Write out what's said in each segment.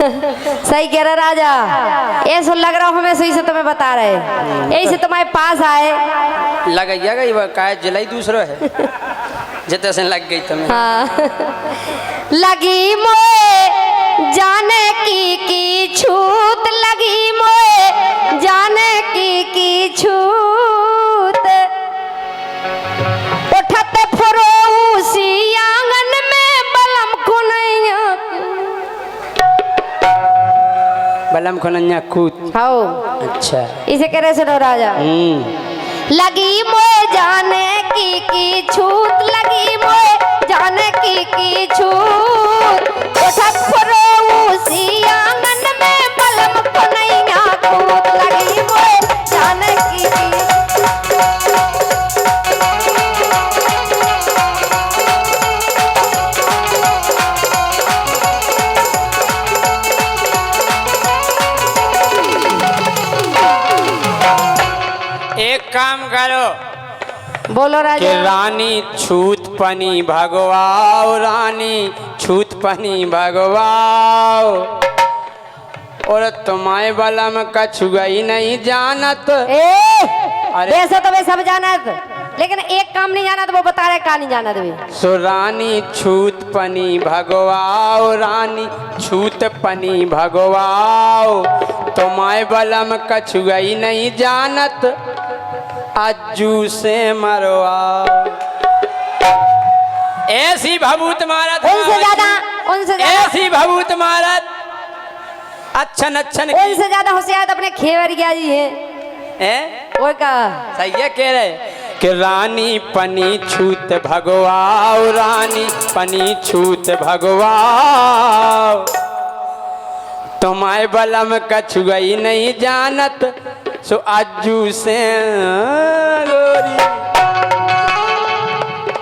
सही कह रहा राजा, ऐसा लग रहा हमें सही से तुम्हें बता रहे, यही से तुम्हारे पास आए। लग गई काय जलाई दूसरा है जितने से लग गई तुम्हें। हाँ। लगी मोए जाने की छूत, लगी मोए जाने की छूत, उठत फरोसी आंगन में बलम खुनैया, बलम खुनैया कूद। हाँ अच्छा इसे कह रहे सुनो राजा। लगी मोए जाने की छूत, लगी मोए जाने की छूत, उठत फरोसी आंगन में बलम खुनैया कूद, लगी मोए जाने की। एक काम करो, बोलो राजा। कि रानी छूत पनी भगवाओ, रानी छूत पनी भगवाओ, और तुम्हारे बलम कछु गई नहीं जानत। अरे वैसे तो वे सब जानत, लेकिन एक काम नहीं जाना तो वो बता रहे का नहीं जाना वे। सो रानी छूत पनी भगवाओ, रानी छूत पनी भगवाओ, तुम्हारे बलम कछु गई नहीं जानत, अज्जू से मरवाओ। ऐसी भभूत मारत, उनसे ज्यादा ऐसी भभूत मारत, अच्छन अच्छन उनसे ज्यादा होशियार अपने खेवरिया जी है। वो का सही है कह रहे कि रानी पनी छूत भगवाओ, रानी पनी छूत भगवाओ, तुम्हारे बलम कछु गई नहीं जानत, सो अज्जू से गोरी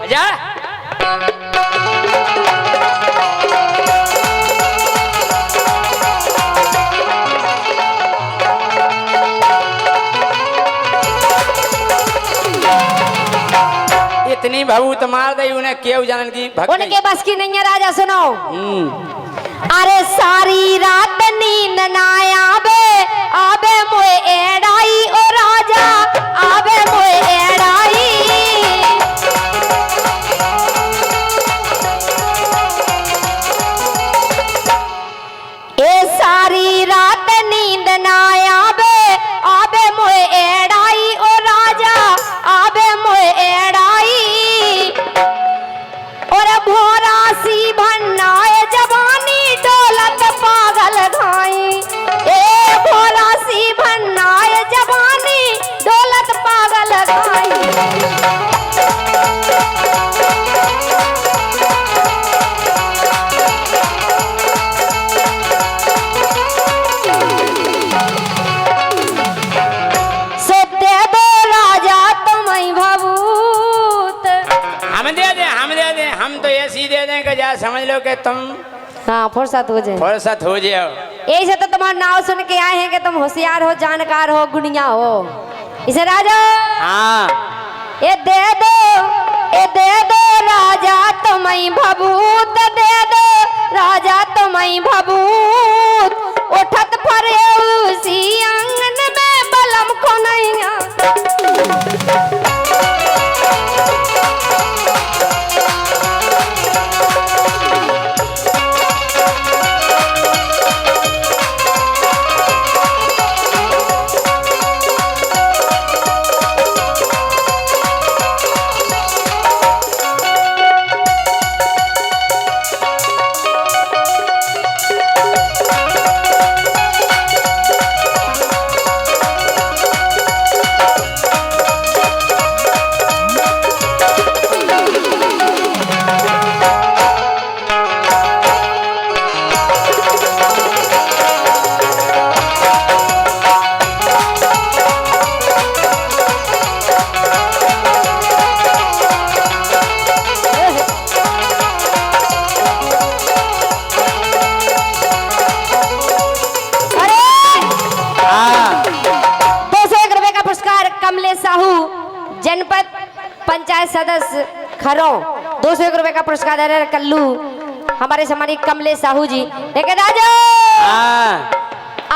जा। इतनी भभूत मार दी उन्हें क्यों जानन की उनके बस की नहीं है राजा। सुनो अरे सारी रात नींद ना आवे, आवे मोए एड़ाई ओ राजा, आवे मोए एड़ाई, ए सारी रात नींद ना आवे, आवे मोए एड़ाई ओ राजा, आवे मोए एड़ाई, और भोरा सी भन्नाए जवानी डोलत पागल घाई, ए भोरा सी भन्नाए जवानी डोलत पागल घाई। से दे दो राजा तुम्हें भभूत, हम दे दे, हम दे दे, हम तो ऐसी दे दें कि जा समझ लो कि तुम हाँ फुर्सत हो जाए, फुर्सत हो जाओ। यही से तो तुम्हारा नाम सुन के आए हैं कि तुम होशियार हो, जानकार हो, गुनिया हो। इसे राजा हाँ ये दे दो, ये दे दो राजा तुम्हें भभूत, दे दो राजा तुम्हें भभूत, उठत फरे उसी आंगन में बलम खुनैया। जनपद पंचायत सदस्य खरों 201 रुपए का पुरस्कार दे रहे कल्लू हमारे समानी कमलेश साहू जी एक राजा हाँ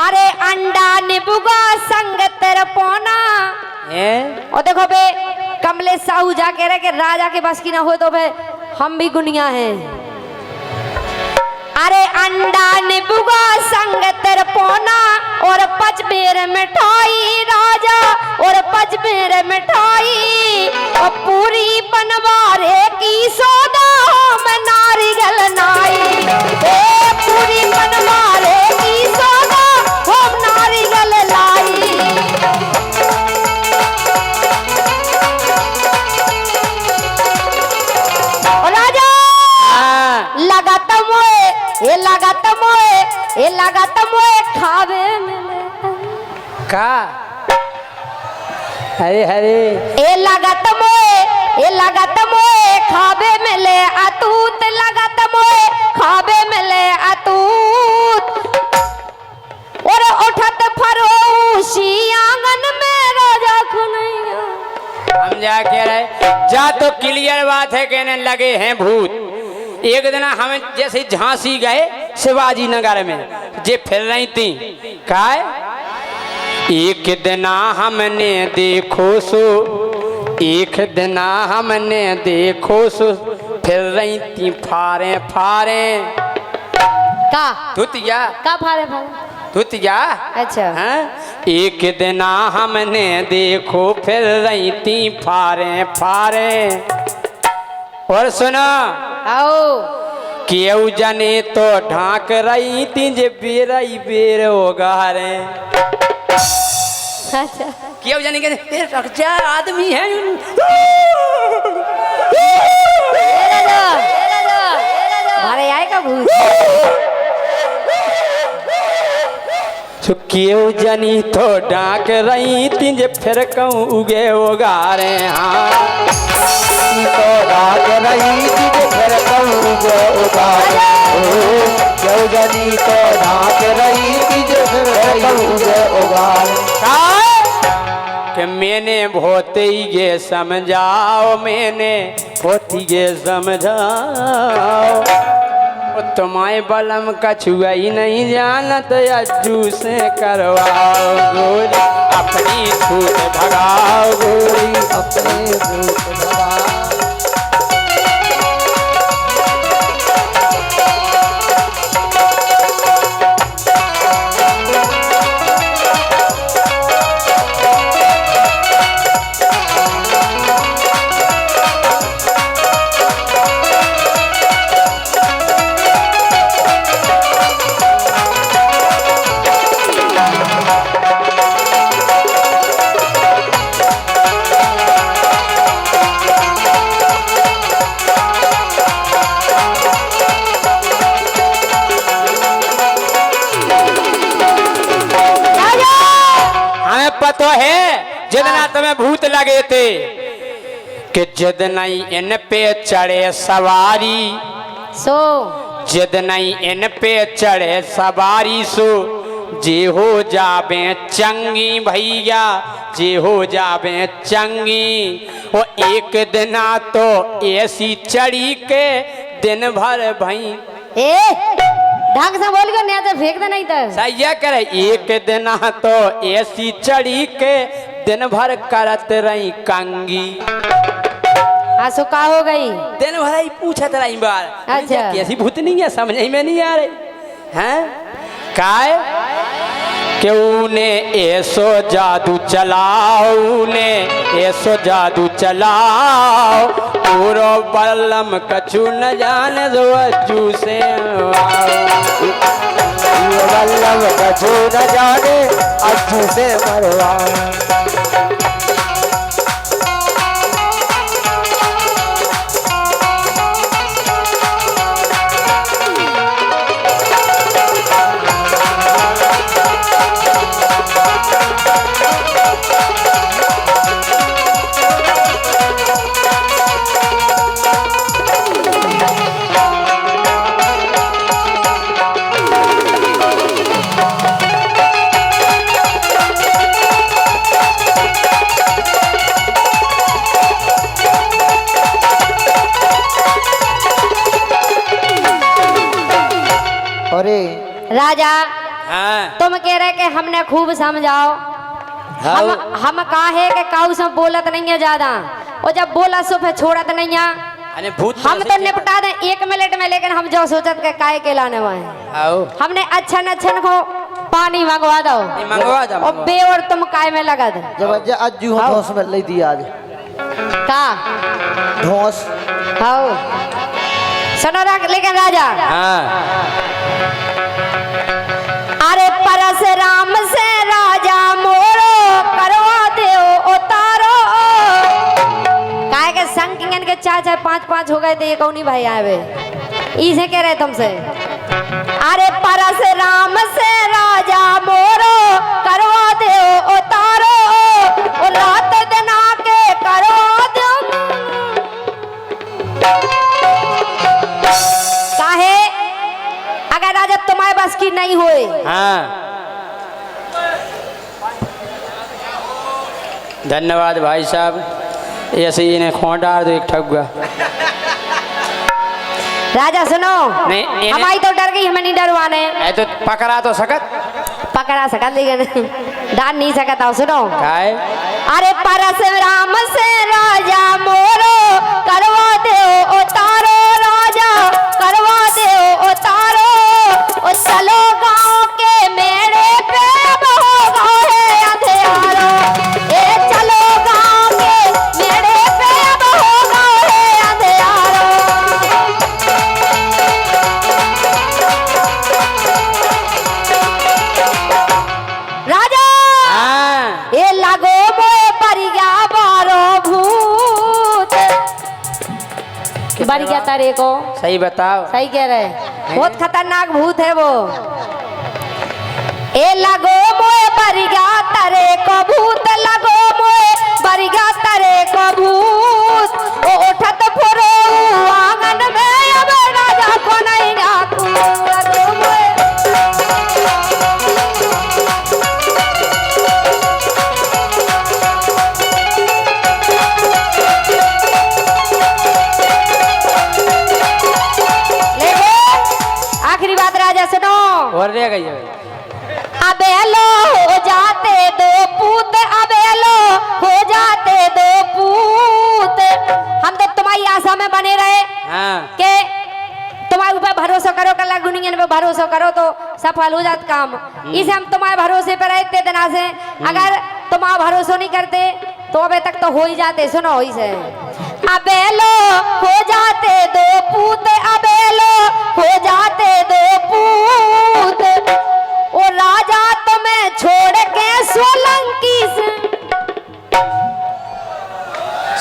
अरे अंडा निबुगा संग तेरा पोना हैं? और देखो बे कमलेश साहू जा कह रहे कि राजा के बस की ना हो तो बे हम भी गुनिया हैं। अरे अंडा निबुगा संग तेरा पोना और 5 बेर मिठाई राजा और 5 बेर मिठाई और पूरी बनवारे की सौदा में नारियल नाई पूरी बनवारे की सौदा हम नारियल लाई। राजा लगाता मोए खावे मिले का हरे हरे ए लागत मोए खावे मिले अतूत लागत मोए खावे मिले अतूत और उठत फरोशी आंगन में राजा खुनैया। हम जा कह रहे जा तो क्लियर बात है कहने लगे हैं भूत। एक दिन हम जैसे झांसी गए शिवाजी नगर में जे फिर रही थी काय एक दिन हमने देखो सो एक दिन हमने देखो सो फिर रही थी फारे फारे का तुतिया का फारे फारे तुतिया अच्छा हाँ? एक दिन हमने देखो फिर रही थी फारे फारे और सुना आओ केऊ जने तो ढाक रही थी जे बेरई बेर होगा रे अच्छा केऊ जने के रख जा आदमी है मारे आएगा भूत तो केऊ जनी तो ढाक रही थी जे फिर कहूँ उगे होगा रे हाँ तो राग रही थी जे फिर कहूँ उगारे क्यों जनी तो राग रही थी जे फिर कहूँ उगारे कि मैंने भोते ये समझाओ मैंने भोती ये समझाओ तुम्हारे बलम कछुआ ही नहीं जानत अज्जू से करवाओ गोरी अपनी छूट भगाओ गोरी अपने रूप भगा पतो है जितना तुम्हें भूत लगे थे कि जिद नहीं इन पे चढ़े सवारी सो जिद नहीं इन पे चढ़े सवारी सो जे हो जाबे चंगी भैया जे हो जाबे चंगी वो एक दिना तो ऐसी चढ़ी के दिन भर भई ए ढंग से बोल के नहीं तो फेंक दे नहीं तो सही करे एक दिन तो ऐसी चढ़ी के दिन भर करत रही कंगी आंसू का हो गई दिन भर ही पूछत रही बार अच्छा। कैसी भूत नहीं है समझ में नहीं आ रही हैं काय क्यों ने ऐसो जादू चलाओ ने ऐसो जादू चलाओ पूरो बल्लम कछु न जाने जो अज्जू से वल्लभ कछु न जाने अज्जू से मरवा हाँ तुम कह रहे कि हमने खूब समझाओ। हम काहे के काऊ से बोलत नहीं है ज्यादा, और जब बोला सो फिर छोड़त नहीं है। अरे भूत हम तो निपटा दें 1 मिनट में, लेकिन हम जो सोचत के काहे के लाने वाले आओ हमने अच्छन को पानी मंगवा दो मंगवा दो और बे और तुम काय में लगा दो। जब आज जू धोस में ले दिया आज का धोस हाउ सुनो लेकिन राजा हाँ अरे परशुराम से राजा मोरो करवा दो उतारो। काहे के संग किंगन के 4-4 5-5 हो गए थे, ये कौन भाई आवे इसे कह रहे तुमसे। अरे परशुराम से राजा मोरो करवा दो उतारो, और रात दिन आके करवा दो। काहे अगर राजा तुम्हारे बस की नहीं होए। हाँ धन्यवाद भाई साहब, ऐसे ही इन्हें खों डाल दो एक ठगुआ। राजा सुनो नहीं, हमारी तो डर गई, हमें नहीं डरवाने। ऐ तो पकड़ा तो सकत पकड़ा सकत लेकिन डाल नहीं सकता। सुनो काय अरे परशुराम से राजा मोरो करवा दो उतारो, राजा करवा दो उतारो। और चलो गांव के मेरे पे होगा है अंधेरो, ए चलो गांव के मेरे पे होगा है अंधेरो। राजा हाँ ये लगो मोए परिया बारो भूत। बढ़ गया तारे को। सही बताओ। सही कह रहे, बहुत खतरनाक भूत है वो। ए लगो मोए परिया तारे को भूत, लगो मोए परिया तारे को भूत। ओ उठत फुरो आंगन में अब राजा को नहीं आकू। लगो मोए आखिरी बात राजा सुनो। और रह गई है। अबेलो हो जाते दो पूत, अबेलो हो जाते दो पूत। हम तो तुम्हारी आशा में बने रहे हाँ कि तुम्हारे ऊपर भरोसा करो, कल गुनियन पे भरोसा करो तो सफल हो जात काम। इसे हम तुम्हारे भरोसे पर रहते दिना से। अगर तुम्हारा भरोसा नहीं करते तो अबे तक तो हो ही जाते। सुनो इसे अबेलो हो जाते दो पूत, अबेलो हो जाते दो पूत। ओ राजा तुम्हें छोड़ के सोलंकी से,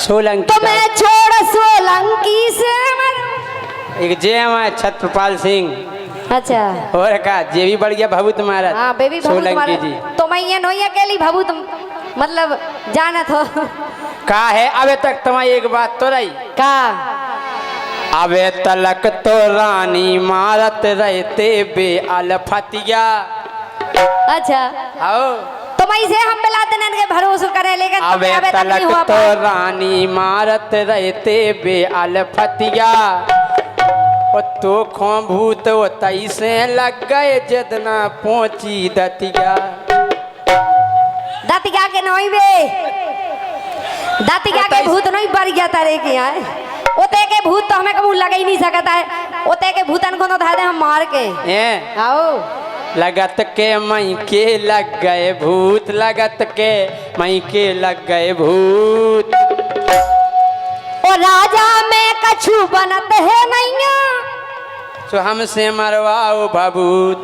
सोलंकी तुम्हें छोड़ सोलंकी से एक जे हमारे छत्रपाल सिंह। अच्छा और का जे भी बढ़ गया भभूत महाराज। हाँ बेबी सोलंकी जी तुम्हें नहीं अकेली भभूत मतलब जानत हो का है। अबे तक तुम्हारी एक बात तो रही का। अबे तलक तो रानी मारत रहते बे अलफतिया। अच्छा आओ तुम ऐसे हम मिलाते न के भरोसा करे, लेकिन अबे अबे तक नहीं तलक हुआ तो रानी मारत रहते बे अलफतिया। ओ तो खो भूत ओ तैसे लग गए जदना पहुंची दतिया। दातिका के नहीं बे, दातिका के भूत नहीं बढ़ गया तारे के यहाँ। ओते के भूत तो हमें कबूल लगा ही नहीं सकता है। ओते के भूतन को तो था दे हम मार के आओ। लगत के मई के लग गए भूत, लगत के मई के लग गए भूत। ओ राजा में कछु बनत है नहीं, तो हमसे मरवाओ भभूत।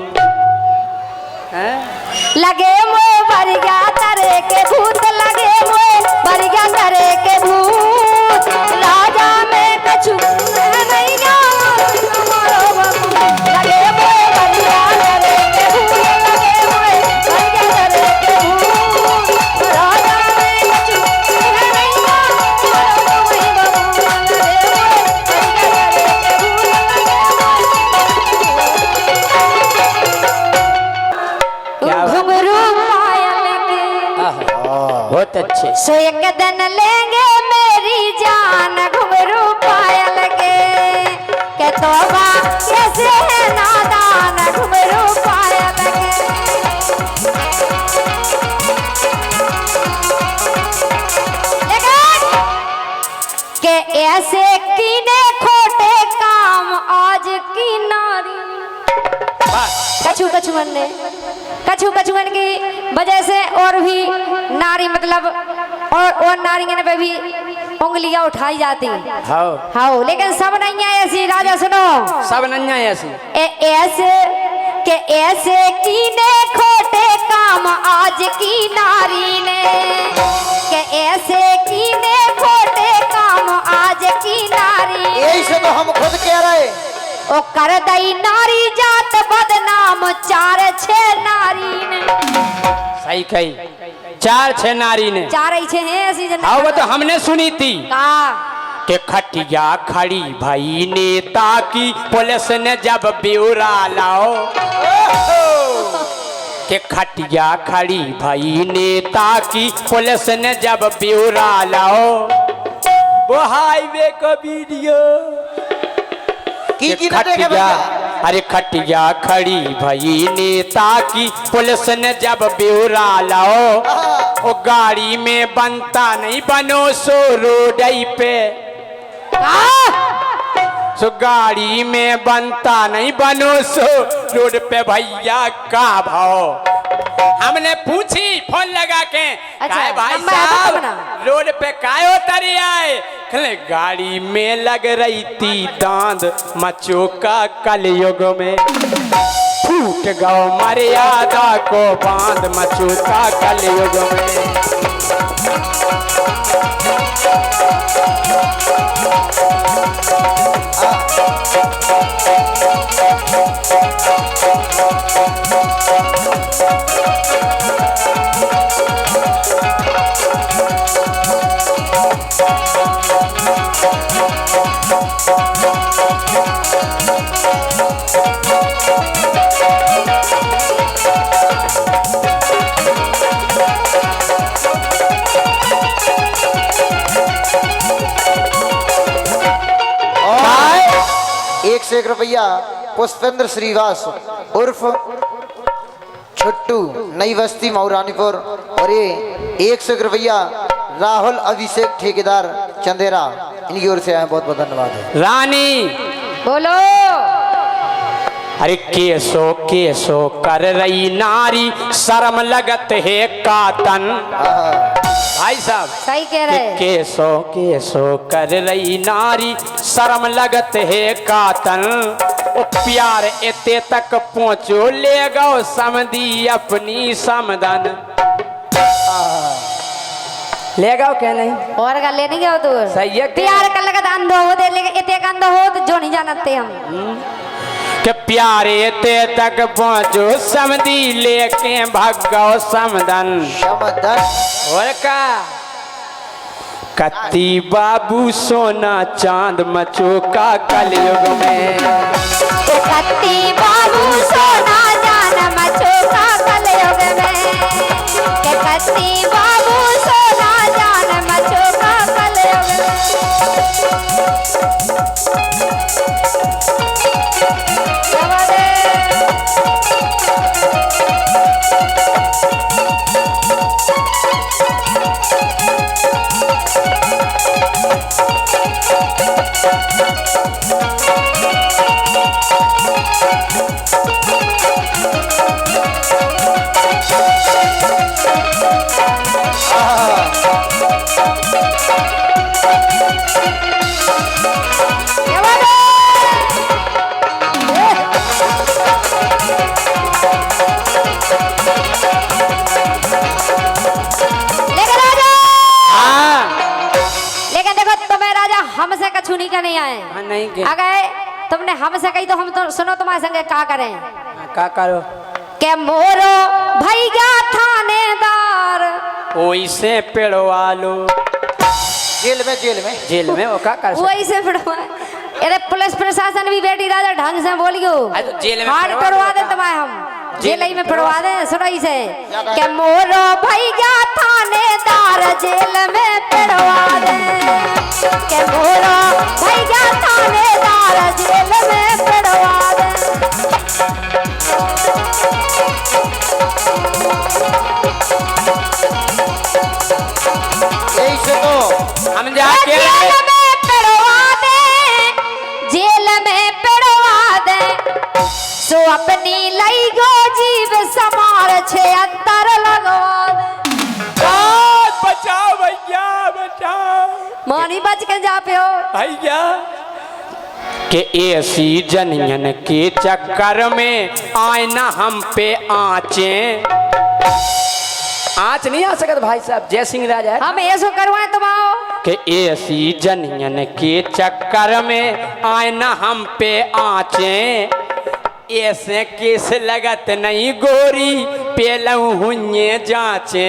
लगे मोए बरिया तरे के भूत, लगे मोए बरिया तरे के भूत। राजा में कछु नहीं लगे मोए बरिया तरे के भूत, लगे मोए बरिया तरे के भूत। राजा में कछु नहीं घुंघरू पायल के बहुत अच्छे। सो एक दिन लेंगे मेरी जान घुंघरू पायल के तोबा कैसे है नादान घुंघरू पायल के ऐसे कीने खोटे काम आज की नारी कछु कछुअन की वजह से और भी नारी मतलब और नारियों पे भी उंगलियां उठाई जाती। हाँ हाँ लेकिन सब नहीं है ऐसी। राजा सुनो, सब नहीं है ऐसी। ऐसे के ऐसे कीने खोटे काम आज की नारी ने, के ऐसे कीने खोटे काम आज की नारी। यही से तो हम खुद कह रहे ओ कर दई नारी जात बदनाम 4-6 नारी ने। सही कही, 4-6 नारी ने। 4-6 हैं ऐसी जन। हाँ वो तो हमने सुनी थी का के खटिया खड़ी भाई नेता की पुलिस ने जब ब्यौरा लाओ, के खटिया खड़ी भाई नेता की पुलिस ने जब ब्यौरा लाओ, वो हाईवे का वीडियो की खटिया, अरे खटिया खड़ी भाई नेता की पुलिस ने जब ब्यौरा लाओ, वो गाड़ी में बनता नहीं बनो सो रोड पे, सो गाड़ी में बनता नहीं बनो सो रोड पे भैया का भाव। हमने पूछी फोन लगा के, अच्छा, भाई साहब रोड पे काय उतरी आए, कहले गाड़ी में लग रही थी दांत मचो का कलयुग में, फूट गौ मर्यादा को बांध मचो का कलयुग में। ₹1 पुष्पेंद्र श्रीवास उर्फ छुट्टू, नई बस्ती मऊरानीपुर। और ये ₹100 राहुल अभिषेक ठेकेदार चंदेरा, इनकी ओर से आए, बहुत बहुत धन्यवाद है। रानी बोलो। अरे केसो कर रही नारी शर्म लगत है कातन, भाई साहब सही कह रहे। केसो कर रही नारी शर्म लगत है कातन, ओ प्यार एते तक पहुँचो ले गो समधी अपनी समदन। ले गो क्या नहीं और का लेने गया तू सही है। प्यार का लगत अंधो हो दे, लेकिन इतने का अंधो हो तो जो नहीं जानते हम के प्यारे ते तक पहुँचो समधी लेके भगो समदन। और का कत्ती बाबू सोना चांद मचो का कलयुग में, कत्ती बाबू सोना जान मचो का कलयुग में, कत्ती बाबू सोना जान मचो का कलयुग हमसे कछु नहीं करने आए। नहीं अगर तुमने हमसे कही तो हम तो सुनो तुम्हारे संगे का करें। का करो के मोरो भैया थानेदार ओइसे पेड़वा लो, जेल में वो का कर वैसे पेड़वा। अरे पुलिस प्रशासन भी बेटी राजा ढंग से बोलियो, तो जेल में हाथ पड़वा दे तुम्हारे हम जेल में पड़वा दे। सुनो इसे के मोरो भैया थानेदार जेल में पड़वा दे, के मोरो भैया थानेदार जेल में पड़वा दे। यही से तो हम जाके जेल में पिड़वा दे, जेल में पिड़वा दे, सो अपनी लई गो जीव समार छे अंतर लगवा दे। बचाओ भैया बचाओ, मानी बच के जा पे हो भैया के ऐसी जनियन के चक्कर में आए ना हम पे आँचे। आँच नहीं आ सकत भाई साहब, जय सिंह राजा है। हम ऐसो करवाए तुम आओ के ऐसी जनियन के चक्कर में आए ना हम पे आँचे। ऐसे केस लगत नहीं गोरी पेलऊ हुए जांचे।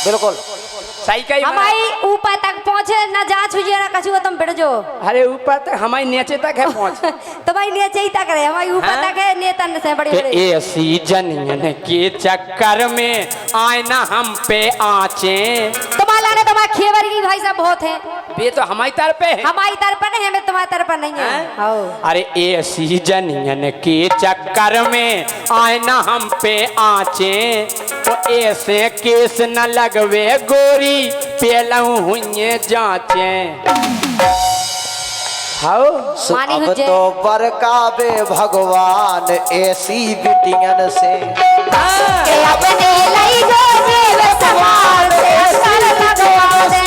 बिल्कुल सही कही हमारी ऊपर तक पहुँचे न जांच हुई ना कछु तुम बैठ जो। अरे ऊपर तक हमारी नीचे तक है पहुंच। तुम्हारी नीचे ही तक रहे, हमारी ऊपर हाँ? तक है नेता से बड़ी के बड़ी। ऐसी जनियन के चक्कर में आए ना हम पे आँचे। तुम्हारा ने तुम्हारे खेवर की भाई साहब बहुत है, ये तो हमारी तरफ है। हमारी तरफ नहीं है, हमें तुम्हारी तरफ नहीं है। हैं? आओ अरे ऐसी जनियन के चक्कर में आए ना हम पे आँचे। तो ऐसे केस न लगवे गोरी पेलऊ हुए जांचे। हाओ मानी अब हुज्जे। तो बरकावे भगवान ऐसी बिटियन से। के अपने लई गो जीव समार से अंतर लगवा दे।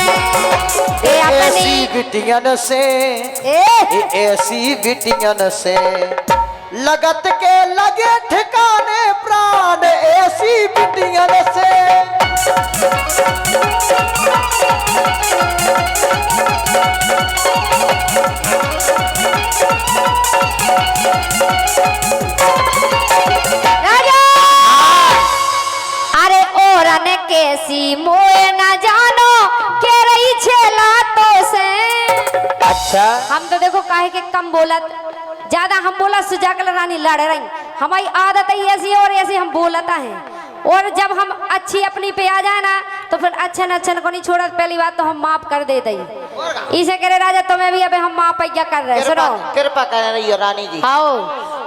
के ऐसी अपनी बिटियन से, ए ऐसी बिटियन से लगत के लगे ठिकाने प्राण। ऐसी बिटियन से राजा, अरे औरन कैसी मोए न जानो के रही छेला तो से। अच्छा हम तो देखो काहे के कम बोलत, ज्यादा हम बोला सुजाकल रानी लड़ रही। हमारी आदत ही ऐसी और ऐसी हम बोलता है। और जब हम अच्छी अपनी पे आ जाए ना तो फिर अच्छन को नहीं छोड़त। पहली बात तो हम माफ कर देते ही। इसे करे राजा तुम्हें भी अबे हम माफ क्या कर रहे। सुनो कृपा कर रही हो रानी जी। आओ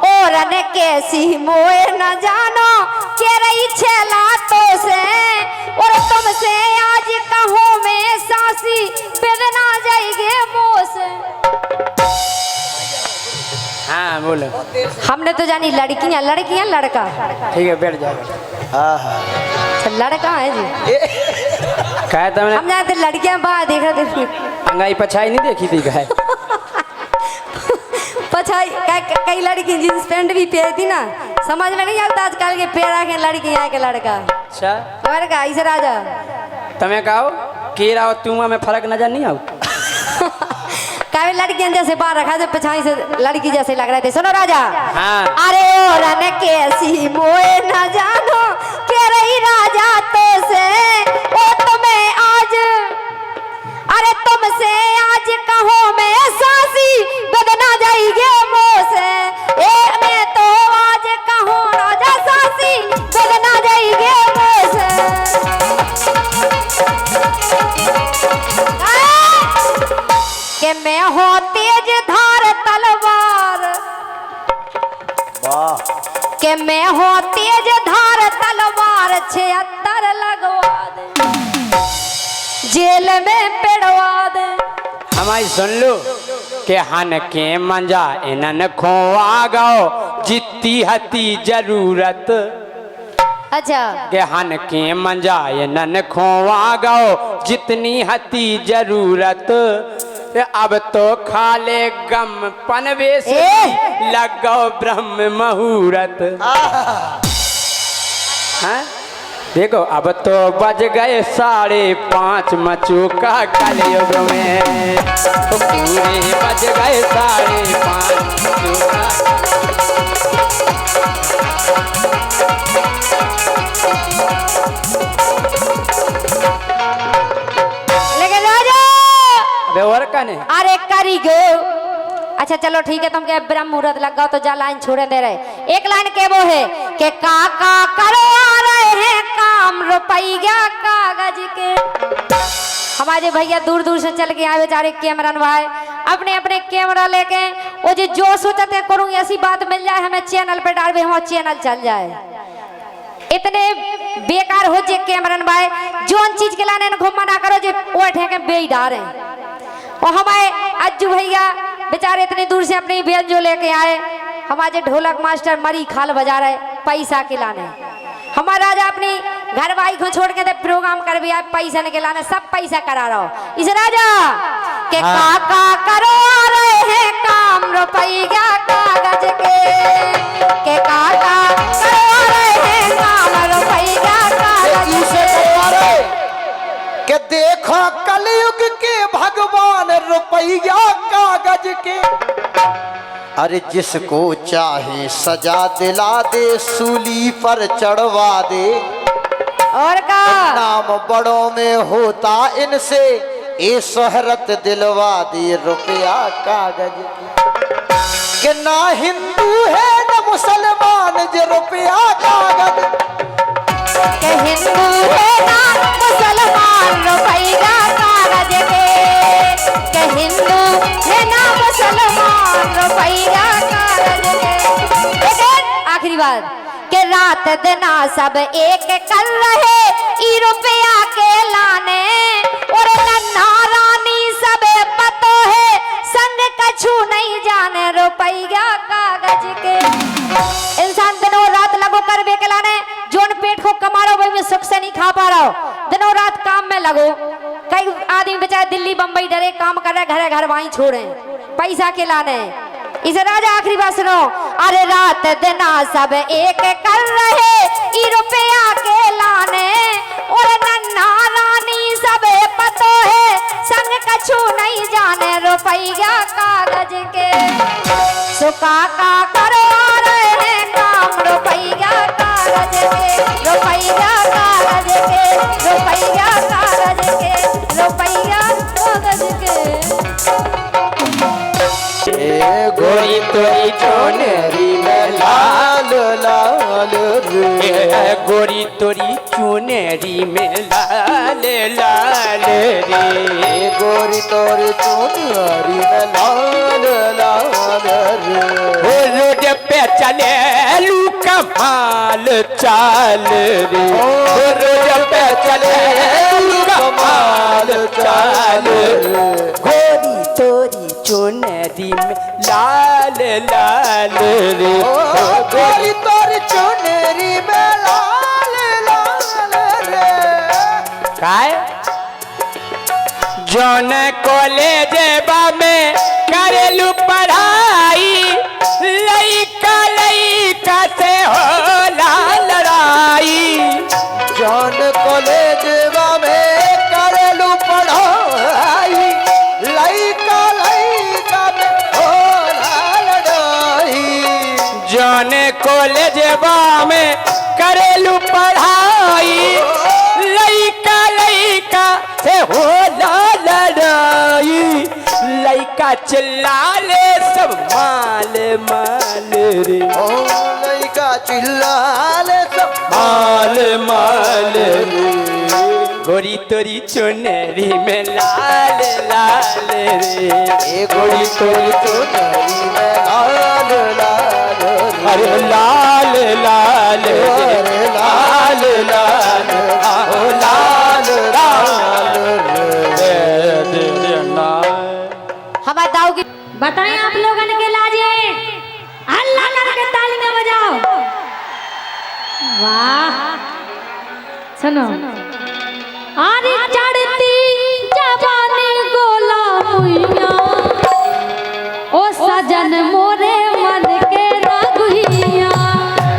और न कैसी मोए न जानो के रही छेला तो से। और तुमसे आज कहूँ मैं सासी बेदना जाएगे मोह से। हाँ बोलो। हमने तो जानी लड़कियां लड़कियां लड़का। ठीक है बैठ जाओ। हाँ हाँ अच्छा, लड़का है जी। कहा तुमने हम जानते लड़कियां बाहर देख रहे थे अंगाई पछाई नहीं देखी थी कहा? पछाई कई लड़की जींस पैंट भी पहनती ना, समझ में नहीं आता आजकल के पैरा के लड़की यहाँ के लड़का। अच्छा लड़का इसे राजा तुम्हें कहो केरा और तुमा में फर्क नजर नहीं आओ? कावे लड़कियां जैसे बाहर रखा जो पछाई से लड़की जैसे लग रहे थे। सुनो राजा। हाँ। अरे और न कैसी मोए न जानो के रही राजा तो से। ओ तुम्हें आज, अरे तुमसे आज कहो मैं सासी बदना जाएगी मोह से। ए मैं तो आज कहूँ राजा सासी बदना जाएगी मोह से। कि मैं हो तेज धार तलवार, वाह कि मैं हो तेज धार तलवार 76 लगवा दे, जेल में पेड़वा दे। हमारी सुन लो के हन के मंजा इनन खोआ गो जितनी हती जरूरत। अच्छा के हन के मंजा इनन खोआ गो जितनी हती जरूरत। अब तो खाले गम पनवे से लगो ब्रह्म मुहूर्त। हाँ? देखो अब तो बज गए 5:30 मचूका कलयुग में। तो पूरे बज गए 5:30 मचूका। लेकिन राजा और कने अरे करी गो। अच्छा चलो ठीक है, तुम के ब्रह्म मुहूर्त लग गओ तो जा लाइन छोड़े दे रहे। एक लाइन के वो है कि काका करो आ रहे हैं काम रुपया कागज के। हमारे भैया दूर दूर से चल के आए बेचारे कैमरन भाई अपने अपने कैमरा लेके। वो जो सोचते करूँ ऐसी बात मिल जाए हमें चैनल पे डाल, हमारा चैनल चल जाए। इतने बेकार हो जे कैमरन भाई जोन चीज के लाने को मना करो जे वो ठेके बेईदार है। और हमारे अज्जू भैया बेचारे इतनी दूर से अपनी बेन जो लेके आए, हमारे ढोलक मास्टर मरी खाल बजा रहे पैसा के लाने। हमारा राजा अपनी घर वाई को छोड़ के प्रोग्राम कर भी आए पैसा के लाने, सब पैसा करा रहा हो इस राजा के काका करो रहे हैं काम रुपया कागज के काका करो रहे हैं काम रुपया कागज के देखो कलयुग के भगवान रुपया कागज के। अरे जिसको चाहे सजा दिला दे, सूली पर चढ़वा दे, और का नाम बड़ों में होता इनसे, ए शोहरत दिलवा दे रुपया कागज के ना हिंदू है न मुसलमान जे रुपया कागज के हिंदू है ना मुसलमान रुपया कागज के हिंदू है ना मुसलमान रुपया कागज के। आखिरी बात के रात दिना सब एक कर रहे ई रुपया के लाने, और नन्हा रानी सब पतो है संग कछु नहीं जाने रुपया कागज के। इंसान दिनों रात लगो कर बे के लाने, जोन पेट को कमा रहा वही में सुख से नहीं खा पा रहा हो, दिनों रात काम में लगो। कई आदमी बेचारे दिल्ली बम्बई डरे काम कर रहे, घर वहीं छोड़े पैसा के लाने। इस राजा आखिरी बात सुनो, अरे रात दिना सब एक कर रहे ई रुपया के लाने, और नन्हा रानी सब पतो है संग कछु नहीं जाने रुपया कागज के। सुका का करो रहे हैं काम रुपया कागज के, रुपया कागज के, रुपया कागज के, रुपया कागज के। गोरी तोरी चुनरी में लाल लाल रे, गोरी तोरी चुनरी में लाल लाल रे, गोरी तोरी चुनरी में लाल लाल रे। रोड पे चले लू कमाल चाल रे, रोड पे चले लू कमाल चाल रे, गोरी तोरी चुनरी में लाल लाल रे, गोरी तोरी चुनरी में लाल लाल रे। काय जौन कॉलेज में करेलू पढ़ाई, लइका लइका से होला लड़ाई, जौन कॉलेज में करेलू पढ़ाई, लइका लइका में होला लड़ाई, जौन कॉलेज में करेलू पढ़ाई, लइका लइका से होला लड़ाई, लइका चिल्लाले सब माल माल रे, ओ लइका चिल्लाले सब माल माल रे, गोरी तोरी चुनरी में लाल लाल रे, ए गोरी तोरी चुनरी में लाल लाल रे। अरे लाल लाल रे, लाल लाल ओ लाल लाल रे, हमारे दाऊ की बताएं आप लोगों के लाजे अल्लाह करके तालियां बजाओ। वाह सुनो, अरे चढ़ती जवानी गोला मुइया, ओ सजन मोरे मन के रघुइया,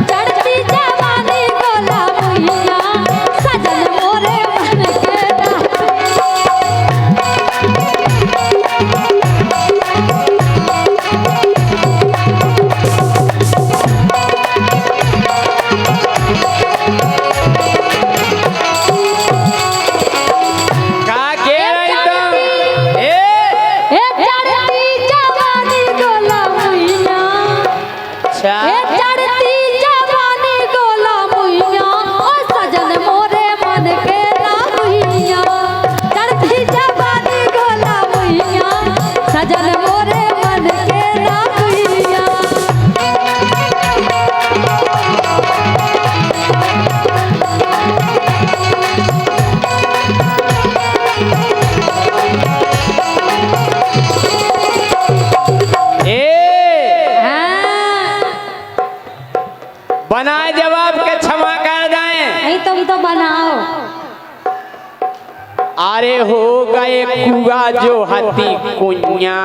चढ़ती जवानी गोला मुइया, सजन मोरे मन के बाप के क्षमा कर जाए। नहीं तुम तो बनाओ। अरे हो गए कुआ जो हती कुइया,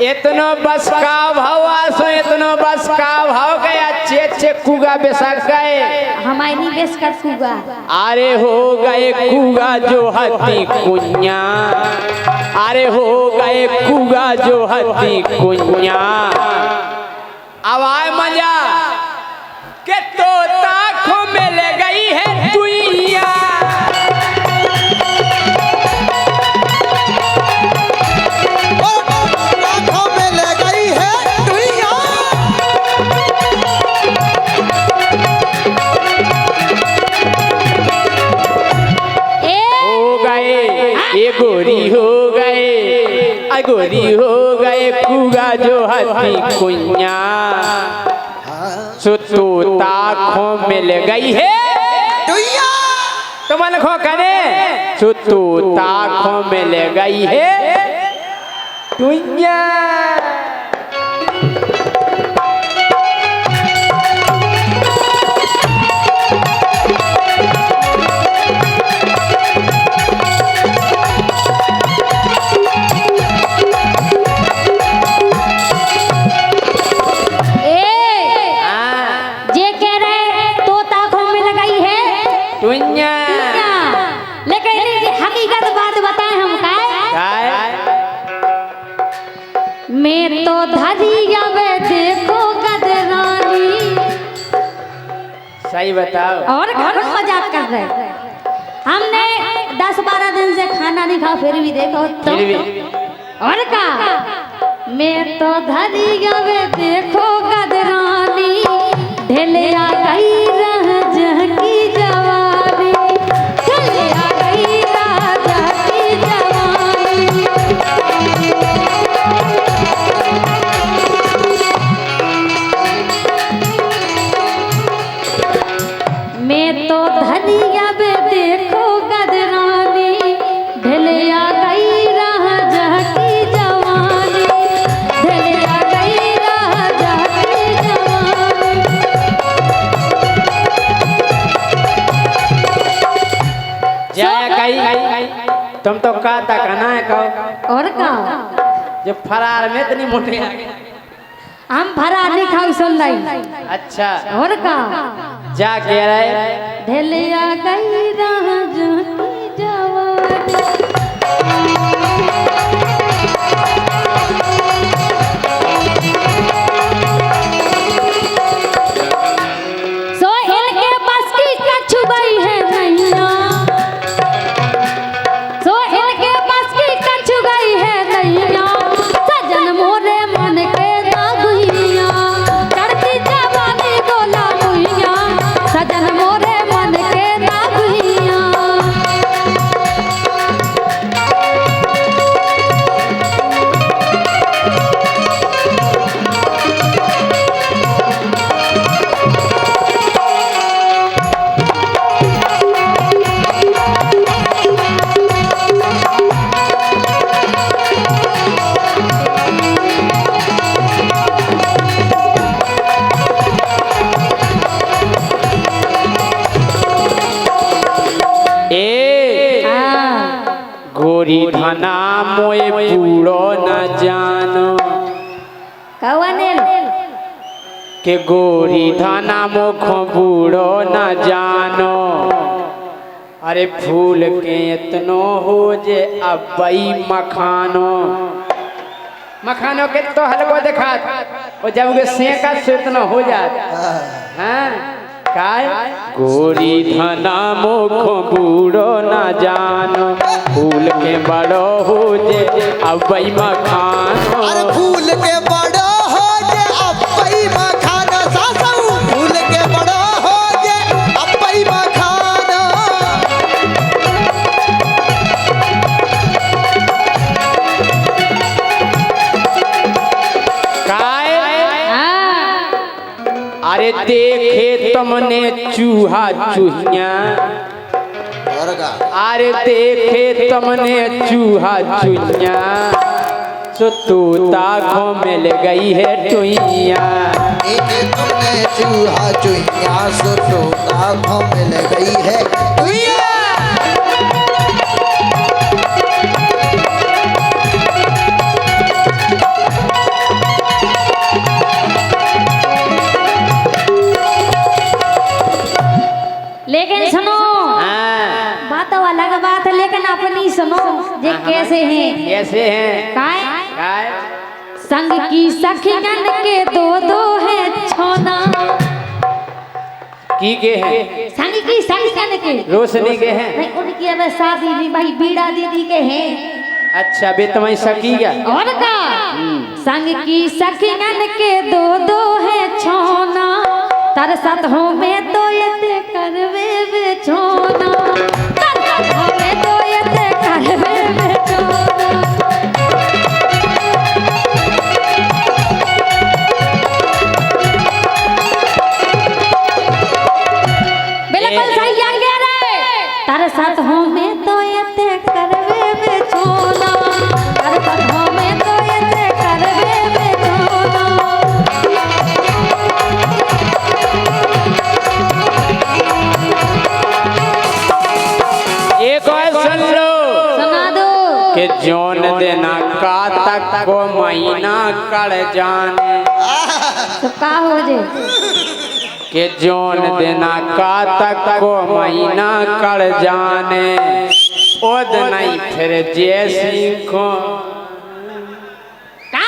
इतनो बस का भाव आसो, इतनो बस का भाव गए अच्छे अच्छे कुआ बेसक गए। हमारी नहीं बेस कर कुआ। अरे हो गए कुआ जो हती कुइया, अरे हो गए कुआ जो हती कुइया। अब आए मजा के तोता खो मिल गई है दुइया। ये गोरी हो गए, गोरी हो गए कुआ जो हती कुइया। सो तोता खो मिल गई है दुइया। तो मन खो करे सो तोता खो मिल गई है दुइया। मैं तो धरिया में देखो गदरानी। सही बताओ। और घर में मजाक कर रहे। हमने 10-12 दिन से खाना नहीं खाओ फिर भी देखो तो और का। मैं तो धरिया में देखो गदरानी, ढेले आ गई रह जहकी जवानी, ढेले आ गई रह जहकी जवानी। मैं तो धनिया में देखो गदरानी, ढलिया गई राह जहकी जवानी, ढलिया गई राह जहकी जवानी। जाया कहीं तुम तो कहता कहना है कहो और का जब फरार में इतनी मोटे आ गए। हम फरार नहीं खाऊ सुन रही। अच्छा और का जा कह रहे ढलिया गई राह जहकी जवानी। सो इनके बस की कछु गई है नैया, सो इनके बस की कछु गई है नैया। सजन मोरे मन के दागुइया, चढ़ती जवानी गोला मुइया, सजन मोरे मन के दागुइया। गोरी धना मोए बूढ़ो न जानो कौन के गोरी धना मुख बूढ़ो न जानो। अरे फूल के इतनो हो जे अबई मखानो, मखानो के तो हलको देखा और जब वे सेका से इतना हो जाता हाँ काय गोरी धना मुख बूढ़ो न जानो, फूल के बड़ो हो जे अबई मखानो। अरे फूल के बड़ो हो जे अबई मखानो, सासू फूल के बड़ो हो जे अबई मखानो। काय अरे देखे तुमने चूहा चूहिया, अरे देखे तुमने चूहा चूहिया, सो तोता को मिल गई है टुइया। तुमने चूहा चुईया सो तोता को मिल गई है दुइया। लेकिन सुनो, बात तो अलग बात है, लेकिन अपनी सुनो ये कैसे हैं? कैसे हैं? काय काय संग की सखियन के दो दो है छोना। की के हैं? संग की सखियन के रोशनी के हैं। नहीं, उनकी अब शादी भी भाई बीड़ा दीदी के हैं। अच्छा बे तुम्हें सकी क्या? और का संग की सखियन के दो दो है छोना, तरसत हो में तो ये करवे बेचोना, तरसत हो में तो ये करवे बेचोना। बिल्कुल सही आ गया रे। तरसत हो में तो ये करवे बेचोना, तरसत हो में तो ये करवे बेचोना। एक और सुन लो, सुना दो कि जोन देना का तक को महीना कड़ जाने, तो का हो जे कि जोन देना का तक को महीना कड़ जाने, ओद नहीं फिर जैसी को का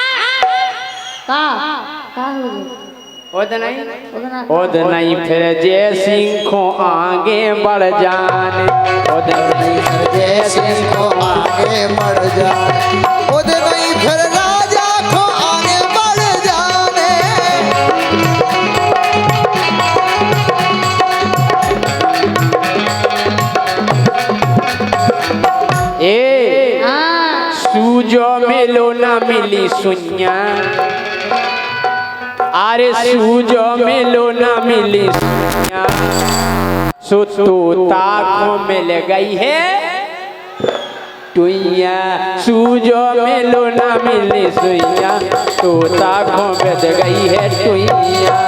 हो जे ओद नहीं फिर जैसी को आगे बढ़ जाने, ओद नहीं फिर जैसे को आगे बढ़ जाए उद नहीं फिर राजा को आगे बढ़ जाने। ए हाँ सूजो मिलो ना मिली सुनिया, अरे सूजो मिलो ना मिली सुनिया, सो तोता को मिल गई है टुइया, सूजो मिलो ना मिली सुइया, तोता को मिल गई है टुइया।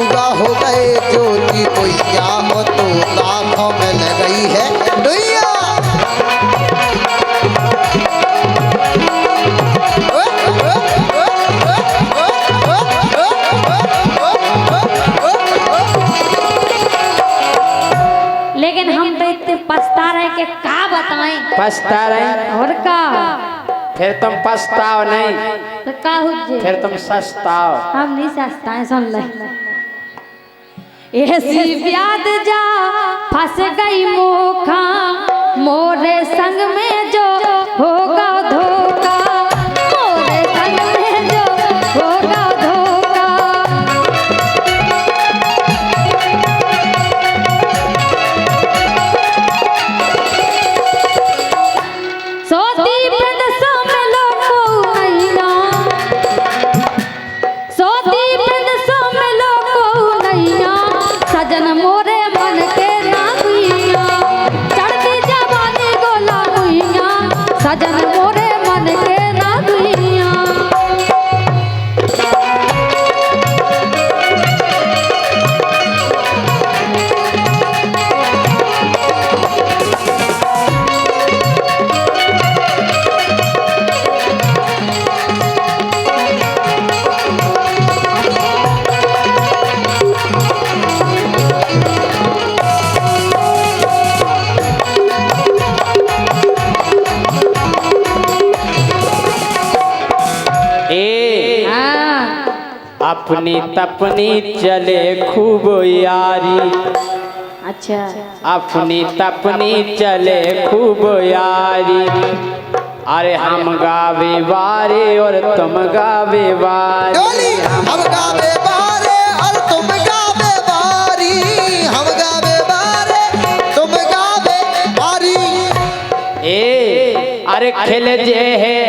उगा हो गए ज्योति कोइया हो तो लाखों में लग गई है दुइया। लेकिन हम तो इतने पछता रहे कि का बताएं। पछता रहे और का फिर तुम पछताओ नहीं, तो का हो जे फिर तुम सछताओ। हम नहीं सस्ता है, सुन ले ऐसी ब्याद जा फंस गई मोखा, मोरे संग में जो होगा धोखा, मोरे संग में जो होगा धोखा। सोती प्रदसों में लोगों नैया, सोती प्रदसों में लोगों नैया, सजन मोरे मन के नागुइया, चढ़ती जवानी गोला गुइया, सजन मोरे मन के नागुइया। ए हाँ अपनी तपनी चले खूब यारी, अच्छा अपनी तपनी चले खूब यारी, अरे हम गावे बारे और तुम गावे बारी, डोली हम गावे बारे और तुम गावे बारी, हम गावे बारे तुम गावे बारी। ए अरे खेल जे है,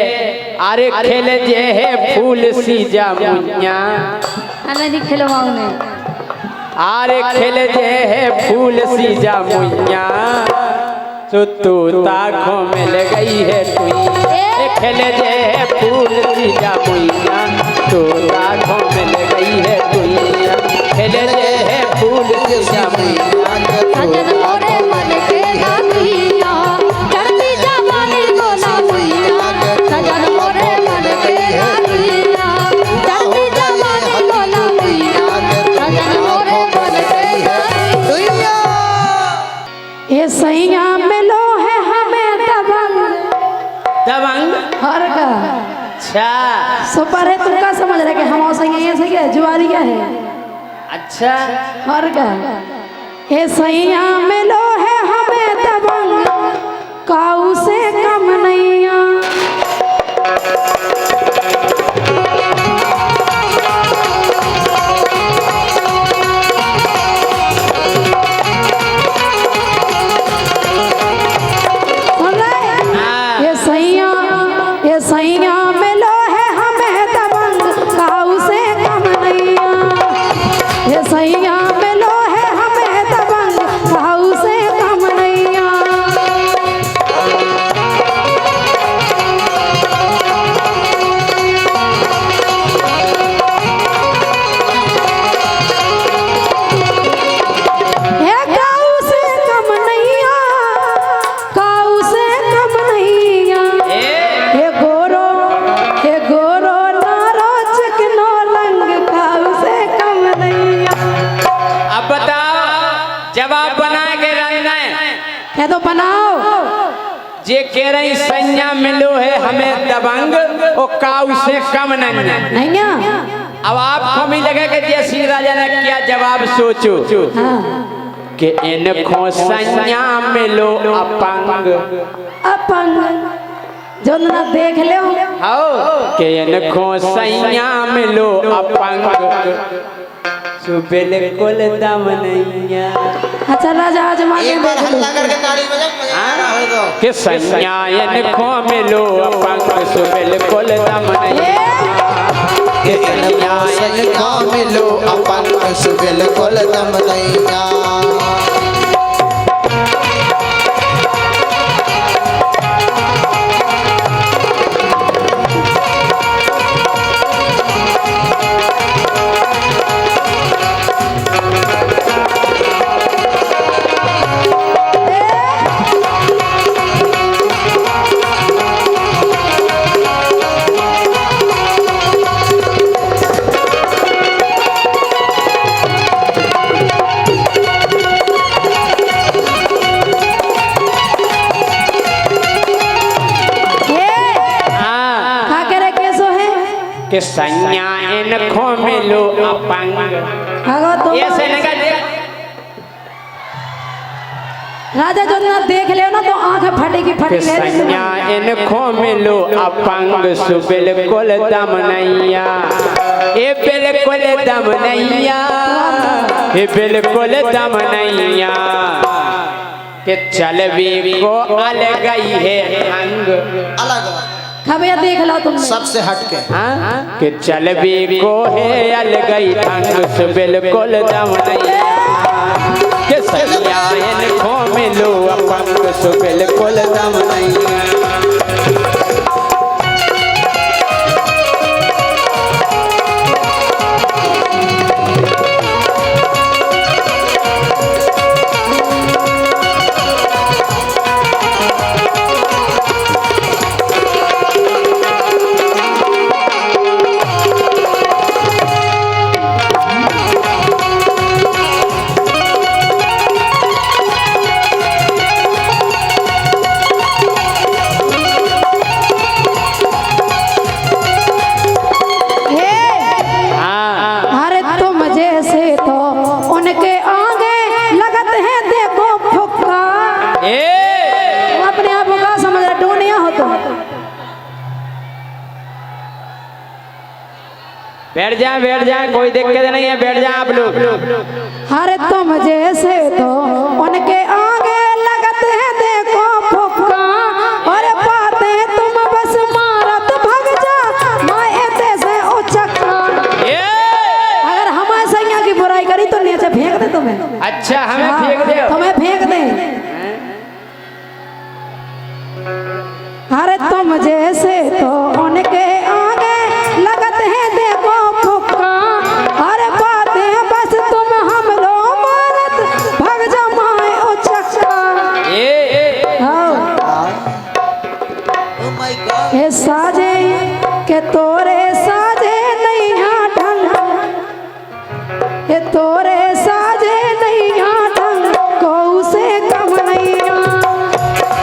अरे खेल जे है फूल सी जामुनिया, हमें नहीं खिलवाओ ने अरे खेल जे है फूल सी जामुनिया, तो तोता को मिल गई है टुइया, खेल जे है फूल सी जामुनिया, तोता को मिल गई है टुइया। सुपर है, तुम क्या समझ रहे कि हम सही है, सही है जुआरी क्या है? अच्छा और क्या ये सैया मिलो है हमें दबंग काऊ से कम नैया। ये सैया मिलो है हमें दबंग काऊ से कम नैया। ये सैया मिलो है हमें दबंग काऊ से कम नैया। ये काऊ से कम नैया, काऊ से कम नैया। ये गोरो नारो चिकनो लंग काऊ से कम नैया। अब बताओ जवाब बना के रखना है। कह दो बनाओ। जे कह रही सैया मिलो है हमें दबंग वो काऊ से कम नहीं। नैया अब आपको भी लगे कि जैसी राजा ने क्या जवाब सोचो कि इनको सैया मिलो अपंग अपंग जो ना देख ले हो कि इनको सैया मिलो अपंग सुबेल कुल दम नैया। अच्छा राजा आजमा के एक बार देख लो। हल्ला करके ताली बजा, मजा आ रहा होगा। कि सैया इनको मिलो अपंग सुबेल कुल दम नैया। कि सैया सैया मिलो अपन सुबेल कुल दम नैया। कि सैया इनको मिलो अपंग। भागो तुम। ये से लगा दे राजा जो ना देख ले ना तो आंखें फटेगी कि फटेगी। सैया इनको मिलो अपंग सुबेल कुल दम नैया। ये बिल्कुल दम नैया, ये बिल्कुल दम नैया। कि चलवी को अलग ही है अंग। अलग खबे देख लो तुमने। सबसे हटके कि चलवी को है अलग ही अंग सुबेल कुल दम नैया। कि सैया इनको मिलो अपंग सुबेल कुल दम नैया। बैठ जाए कोई दिक्कत नहीं है, बैठ जाए आप लोग। अरे तुम जैसे तो उनके आगे लगते हैं देखो फुक्का, और पाते तुम बस मारत भग जा माए से उचक्का। अगर हमारे सैया की बुराई करी तो नीचे फेंक दे तुम्हें। अच्छा हमें फेंक दे, तुम्हें फेंक दे। अरे तुम जैसे तो उनके आगे लगते हैं देखो फुक्का, अरे बातें बस तुम हम लो मारत भग जा माए उचक्का। ये साजे के तोरे साजे नहीं ढंग, ये तोरे साजे नहीं ढंग को से कम नहीं।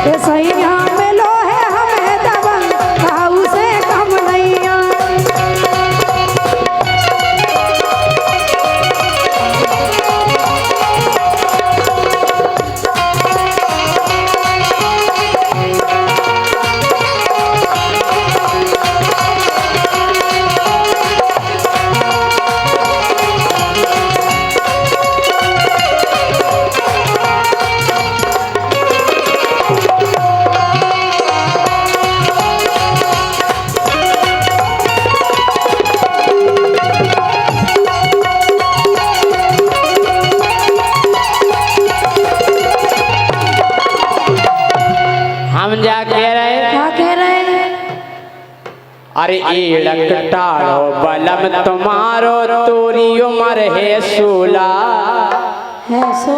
ये सैया मिलो है हमें दबंग काऊ से कम नहीं। अरे ईड़क टाड़ो बलम तुम्हारो तोरी उमर है 16 है सो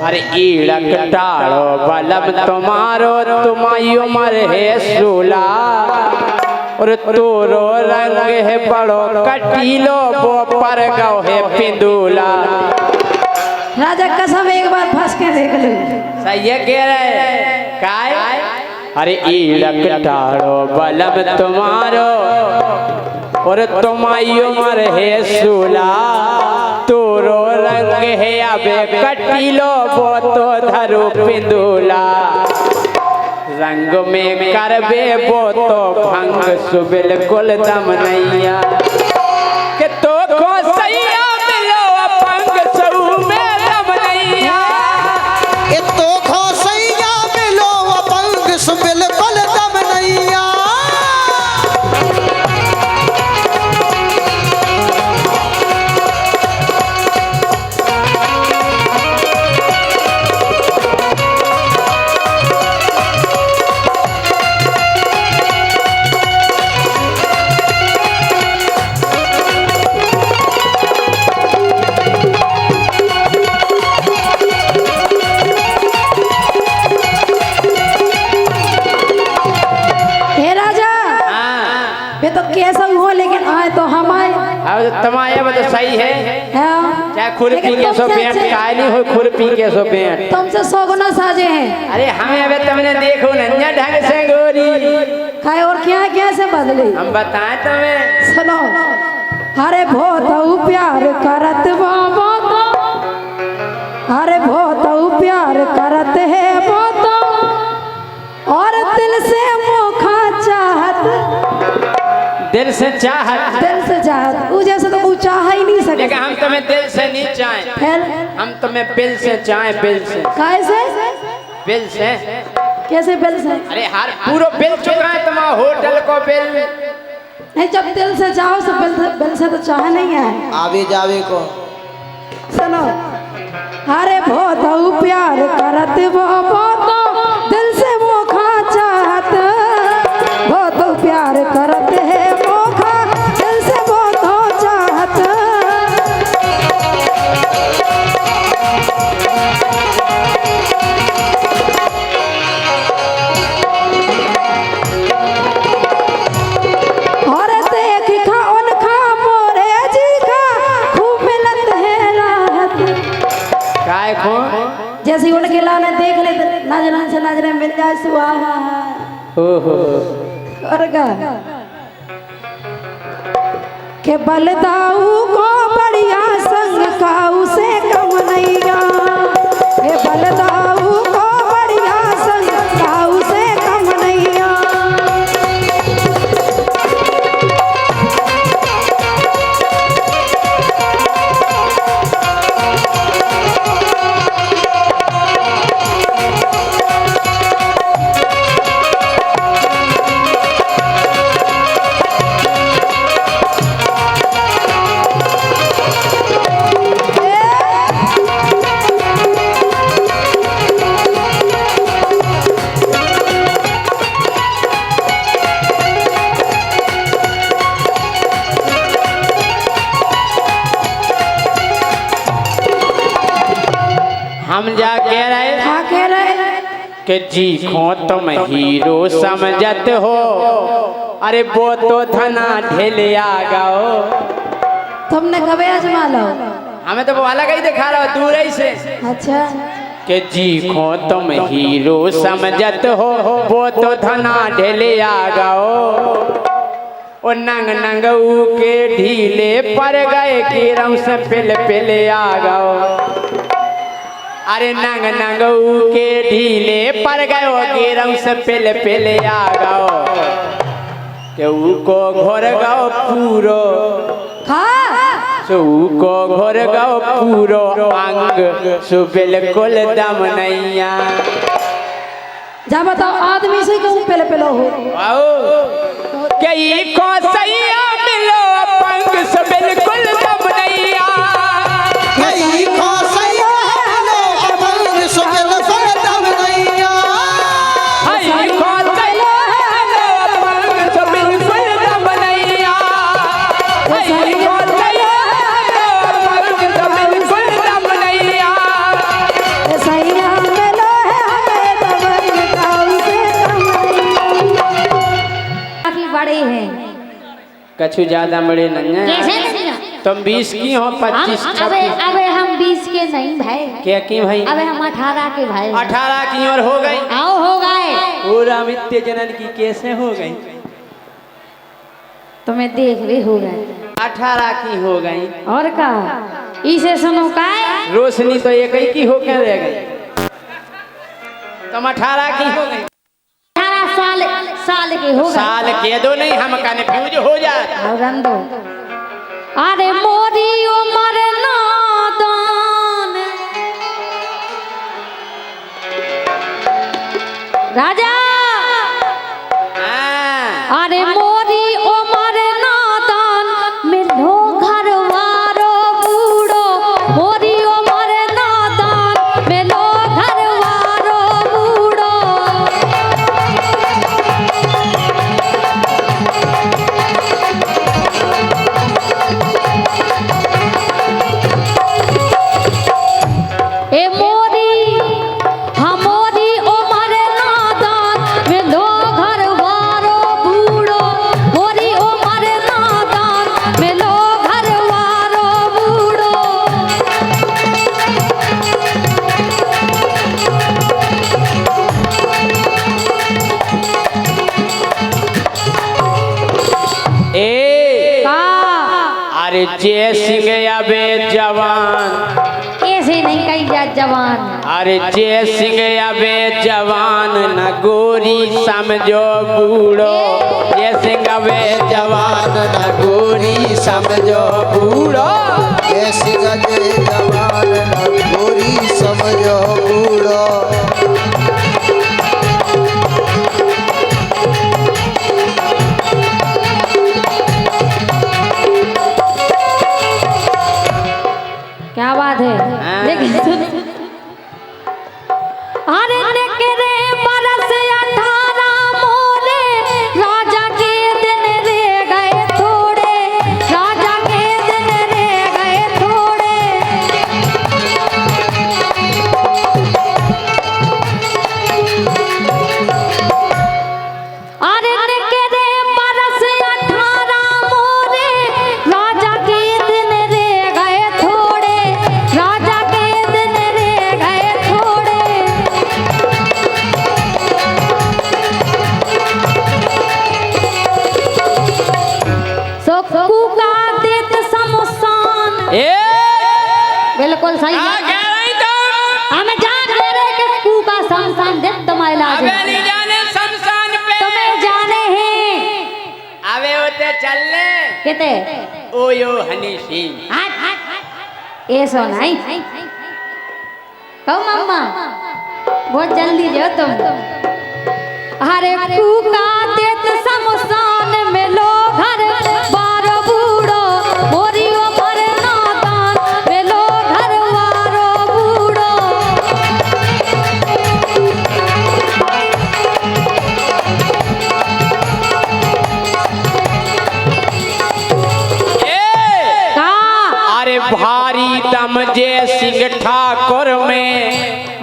अरे ईड़क टाड़ो बलम तुम्हारो तुम्हारी उमर है 16 और तोरो रंग है बड़ो कटीलो वो पर गौ है पिंदुला। राजा कसम एक बार फंस के देख लो। सही है कह रहे काय अरे ईड़क टाड़ो बलम तुम्हारो और तुम्हारी उमर है 16 तोरो रंग है अबे कटीलो वो तो धरो पिंदुला। रंग में करबे वो तो भंग सुबिल कुल दम नैया के तो को सैया मिलो पंग सऊ में दम नैया ये तो खोसैया मिलो अपंग सुबिल कुल दम नैया। ये तो कैसा हो लेकिन आए तो हम आए। अब तुम्हारे वो तो सही है हाँ। चाहे खुरपी के सो पेंट काली हो खुरपी के सो पेंट तुमसे 100 गुना साजे हैं। अरे हमें अबे तुमने देखो नन्या ढंग से गोरी खाए और क्या क्या से बदले हम बताएं तुम्हें सुनो। अरे बहुत प्यार करत बाबा तो अरे बहुत प्यार करत है बहुत और दिल से मोखा चाहत दिल से चाहत वो जैसे तो वो चाह ही नहीं सकते। लेकिन हम तुम्हें दिल से नहीं चाहें फिर हम तुम्हें बिल से चाहें बिल से कैसे बिल से कैसे बिल से अरे हर पूरा बिल चुका है तुम्हारा होटल को बिल नहीं जब दिल से चाहो तो बिल से तो चाह नहीं है आवे जावे को सुनो। अरे बहुत प्यार करत बाबा तो दिल से मोखा चाहत बहुत प्यार करत है मोखा दिल से बहुत चाहत। और देख खा उनखा मोरे जी खा खूब मिलत है राहत। काय को जैसे उनके लाने देख ले नजर से नजर मिल जाए सुहा ओहो और गा के बलदाऊ को बढ़िया संग काऊ से कम नैया के बलदाऊ को बढ़िया संग काऊ से कम नैया। हम जा कह रहे क्या कह रहे कि जी खो तुम हीरो समझत हो अरे वो तो धना ढेले आ गओ। तुमने कभी आजमा लो। हमें तो वो अलग ही दिखा रहा दूर ही से अच्छा कि जी खो तुम हीरो समझत हो वो तो धना ढेले आ गओ। ओ नंग नंगऊ के ढीले पर गए कीरम से पिल पिले आ गओ। अरे नंग नंगऊ के ढीले पर गयो गिरम से पिल पिल आ गओ केहू को घोर गओ पूरो सू को घोर गओ पूरो अंग सु बिल्कुल दम नैया। जा बताओ आदमी से कहूँ पहले पहले हो आओ कई को सैया मिलो पंग सु बिल्कुल दम नैया। कई खोसैया मिलो अपंग सुबिल कुल दम नैया। आई को सैया मिलो पंग सु बिल्कुल दम नैया। कछु ज्यादा बड़े नहीं कैसे है। नहीं है? तुम 20 की हो, 25 हम अबे 26 अबे हम 20 के नहीं भाई, क्या की भाई? अबे हम 18 के भाई। 18 की और हो गई। आओ हो गए, पूरा मित्य जनन की कैसे हो गई? तुम्हें देख भी हो गए 18 की हो गई। और का इसे सुनो का है? रोशनी तो एक ही की होकर रह गई। तुम 18 की हो गई। 18 साल के हो गए। साल के दो नहीं, हम कन्फ्यूज हो जाते। और रंदो अरे मोरी उमर नादान राजा, हाँ। अरे मोरी उमर नादान मिलो घर वारो बूढ़ो, मोरी उमर नादान मिलो घर वारो बूढ़ो। ए मोरी हमोरी उमर नादान मिलो घर वारो बूढ़ो, मोरी उमर नादान मिलो घर वारो बूढ़ो। ए का अरे जय सिंह अबे जवान, ऐसे नहीं कही जा जवान। अरे जय सिंह अबे जवान न गोरी समझो बूढ़ो। जय सिंह अबे जवान न गोरी समझो बूढ़ो। ऐसे गजे जवान न गोरी समझो बूढ़ो। क्या बात है? हाँ। लेकिन सुन, अरे नेकरे बरस 18 मोरे, राजा के दिन रे गए थोड़े, राजा के दिन रे गए थोड़े। अरे नेकरे बरस 18 मोरे, राजा के दिन रे गए थोड़े, राजा के दिन रे गए थोड़े। सो कूका देत समसान। ए बिल्कुल सही क्या है। कह रही तुम? हमें जान दे रहे कि कूका समसान दे तुम्हारे इलाज अबे है। नहीं जाने शमशान पे। तुम्हें जाने हैं अबे होते चलने किते ओ यो हनी सिंह। ऐसा नहीं कहो मम्मा, बहुत जल्दी जाओ तुम। अरे कूका देत समसान में लो घर बारो बूढ़ो, मोरी उमर नादान में लो घर वारो बूढ़ो। ए का अरे भारी दम जय सिंह ठाकुर में।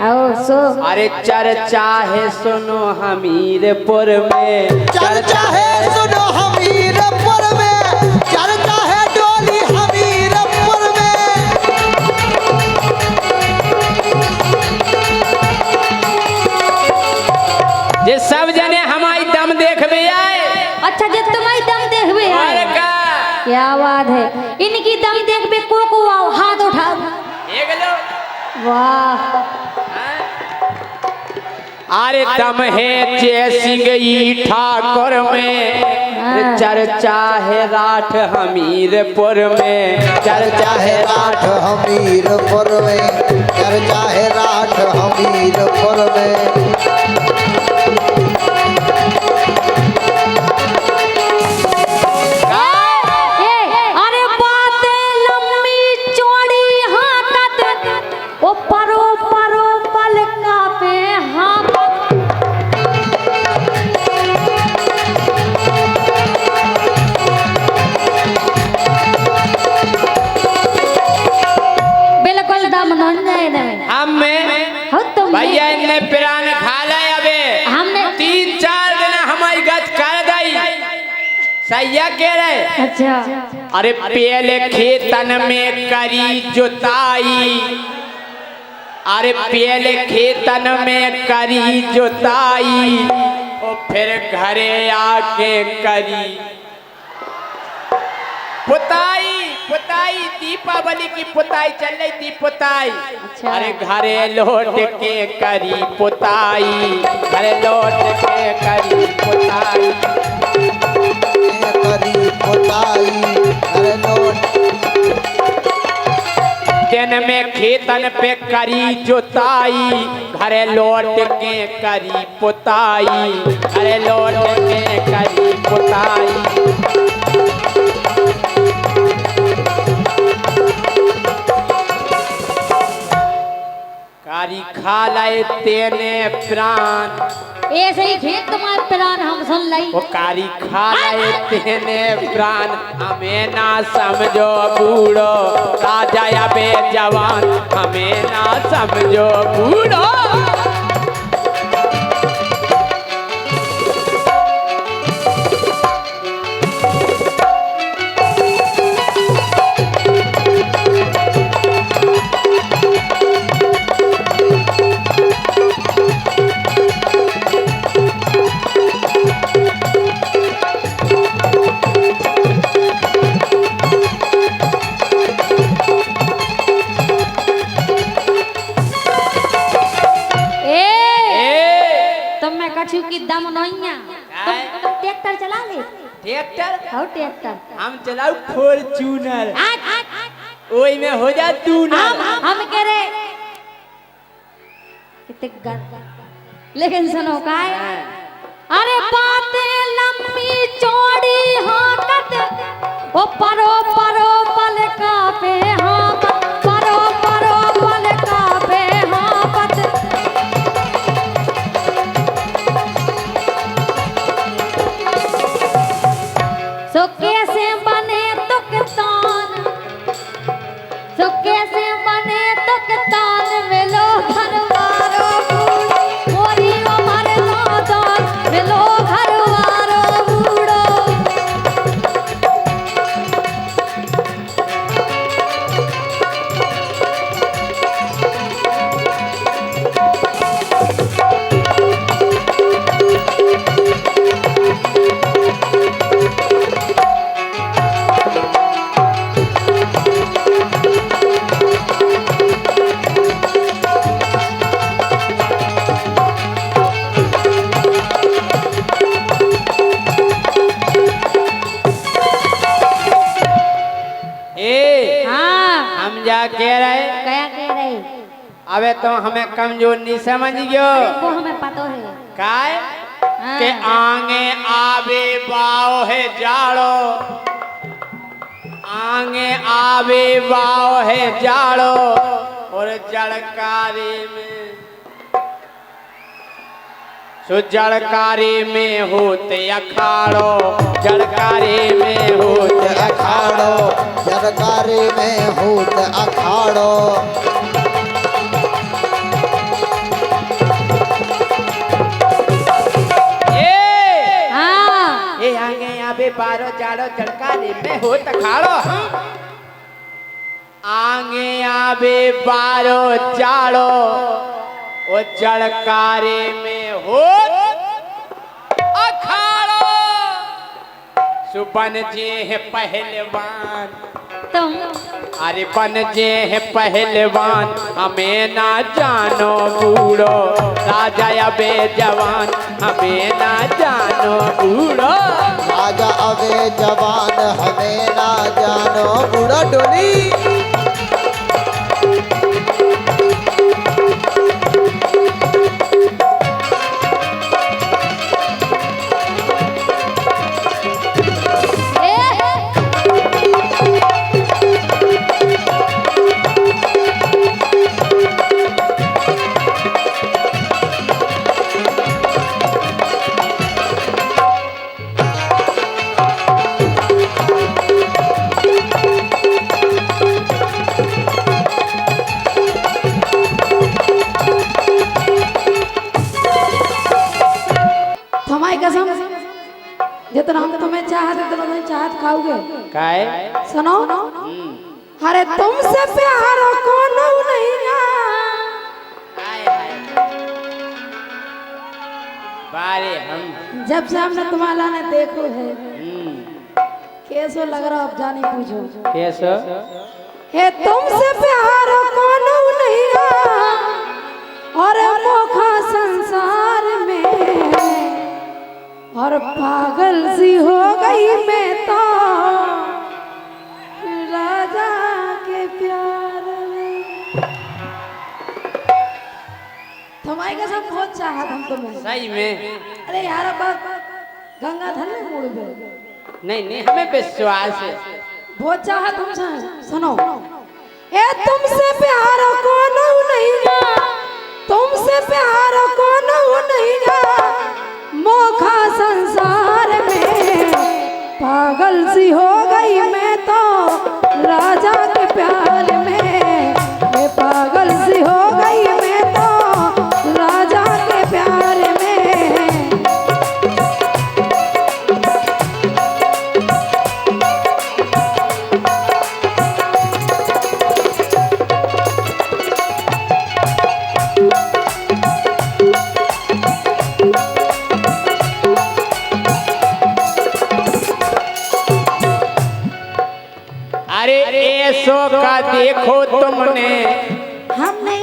आओ सो अरे चर्चा है सुनो हमीरपुर में। चर्चा है सुनो हमीरपुर में, चर्चा है डोली हमीरपुर में। जे सब जने हमारी दम देखबे आए। अच्छा जब तुम्हारी दम देखबे और है, का क्या बात है? इनकी दम देखबे को आओ हाथ उठाओ। एक लो। वाह अरे दम है जय सिंह ई ठाकुर में। हाँ। चर्चा है राठ हमीरपुर में। चर्चा है राठ हमीरपुर में, चर्चा है राठ हमीरपुर में। अरे बातें लंबी चौड़ी हाकत, ओ परो परो पलका पे हाकत। बिल्कुल दम न जाए ना हमें हो तुम भैया इनने पिरान खा लाए। अबे हमने 3-4 दिन हमारी गत कर दई। सैया कह रहे अच्छा अरे पहले खेतन में करी जुताई, अरे पहले खेतन में करी जुताई और फिर घरे आके करी पुताई। पुताई दीपावली की पुताई चल रही थी पुताई। अच्छा। अरे घरे लौट के करी पुताई, घरे लौट के करी पुताई। करी पुताई अरे लौट दिन में खेतन पे करी जुताई, घरे लौट के करी पुताई, घरे लौट के करी पुताई। कारी खा लाए तेने प्राण, ऐसे ही खेत तुम्हारे प्राण हम सुन लई। वो कारी खा लाए तेने प्राण, हमें ना समझो बूढ़ो राजा या बे जवान, हमें ना समझो बूढ़ो। कछु की दम नैया तुम ट्रैक्टर चला ले। ट्रैक्टर हो ट्रैक्टर हम चलाऊ फॉर्च्यूनर, ओई में हो जा तू ना। हम कह रहे कितने गंद, लेकिन सुनो का है अरे बातें लंबी चौड़ी हाकत ओ परो परो पल का पे हाँ परो परो पल का पे हाँ पत। सो कैसे बने तो किसान, सो कैसे बने तो किसान मिलो घर वारो मोरी उमर नादान मिलो घर वारो बूढ़ो। हम जा कह रहे क्या कह रहे अबे तो हमें कमजोर नहीं समझ गयो वो हमें पता है काय हाँ। के आगे आवे बाओ है जाड़ो, आगे आवे बाओ है जाड़ो और जड़कारी में सो जड़कारी में होते अखाड़ो, जड़कारी में होते अखाड़ो सरकारी में होत अखाड़ो। हाँ ये आगे आवे बारो जाड़ो जड़कारी में होत अखाड़ो। आगे आवे बारो जाड़ो ओ जड़कारी में होत अखाड़ो। सुबन जे है पहलवान, तुम अरे बन जे है पहलवान, हमें ना जानो बूढ़ो राजा या बे जवान, हमें ना जानो बूढ़ो। राजा अबे जवान हमें ना जानो बूढ़ा डोली। जितना हम तुम्हें चाहते उतना तुम चाहत खाओगे। काय सुनो, अरे तुमसे प्यार कौन नहीं बारे हम जब से हमने तुम्हारा ने देखो है कैसो लग रहा अब जाने पूछो। कैसो हे तुमसे प्यार कौन नहीं और मोखा संसार में और पागल सी हो गई मैं तो राजा के प्यार में। तुम्हारी का सब बहुत चाहत हम तुम्हें सही में। अरे यार अब गंगाधर ने मोड़ पे नहीं हमें विश्वास है। बहुत चाहत हमसे। सुनो, ए तुमसे प्यार कौन नहीं तुमसे प्यार कौन नहीं मोखा संसार में पागल सी हो गई मैं तो राजा के प्यार में। मैं पागल सी हो गई मैं तो राजा के प्यार में। अरे ऐसो का देखो तुमने हमने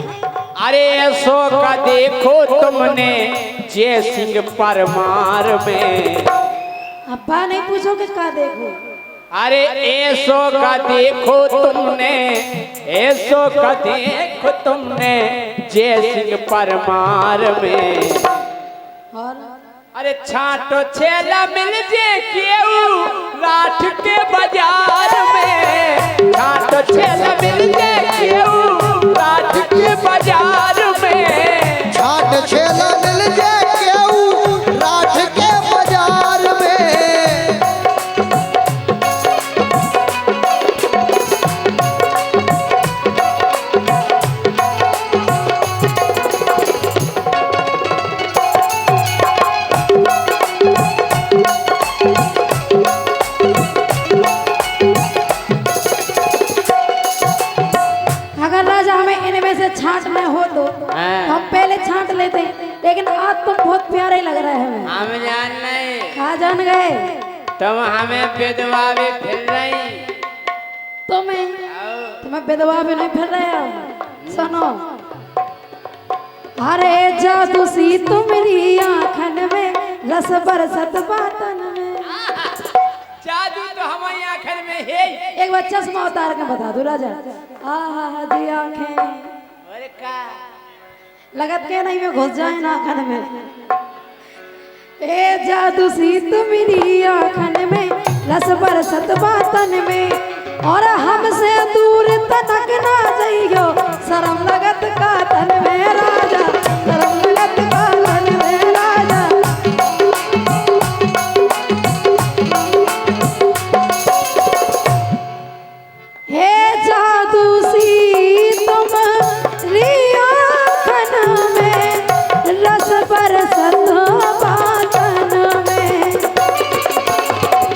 अरे ऐसो का देखो तुमने जय सिंह परमार में। अब्बा नहीं पूछोगे का देखो। अरे ऐसो का देखो तुमने ऐसो का देखो तुमने जय सिंह परमार में। और अरे छाटो छेला मिल जे केऊ राठ के बाजार में। छाटो छेला मिल जे केऊ राठ के बाजार में। छाट छेला मिल जाए केहू राठ के बाजार में। अगर राजा हमें इनमें से छांटना हो तो हम पहले छांट लेते, लेकिन आज तुम बहुत प्यारे लग रहे हैं। हम जान नहीं कहाँ जान गए तुम हमें विधवा भी फिर रही। तुम्हें विधवा भी नहीं फिर रहे हो। सुनो, अरे जादू सी तुम्हारी आँखन में रस बरसत बातन में। जादू तो हमारी आंखन में है। एक बार चश्मा उतार के बता दो राजा। आहा जी आंखें अरे का लगत के नहीं में घुस जाए ना आँखन में। ए जादू सी तुम्हारी आँखन में रस बरसत बातन में और हमसे दूर तनक ना जाइयो शर्म लगत का तन में राजा। शर्म लगत का तन में राजा। हे जादू सी तुम्हारी आँखन में रस बरसत बातन में।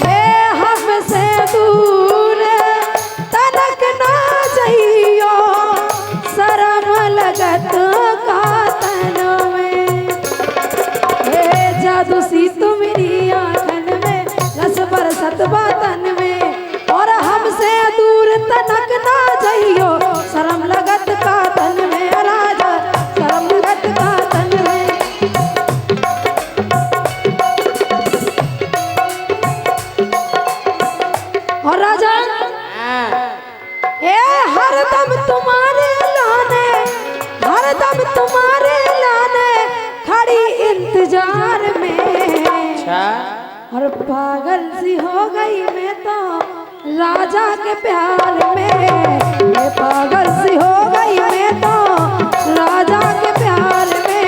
हे हमसे दूर तनक ना जाइयो शर्म लगत का तन में। हे जादू सी तुम्हारी आँखन में रस बरसत बातन में और हमसे दूर तनक ना जाइयो शर्म लगत का तन में राजा। शर्म लगत का तन में। और राजा ए हरदम तुम्हारे लाने हरदम तुम्हारे लाने खड़ी इंतजार में। और पागल सी हो गई मैं तो राजा के प्यार में। मैं पागल सी हो गई मैं तो राजा के प्यार में।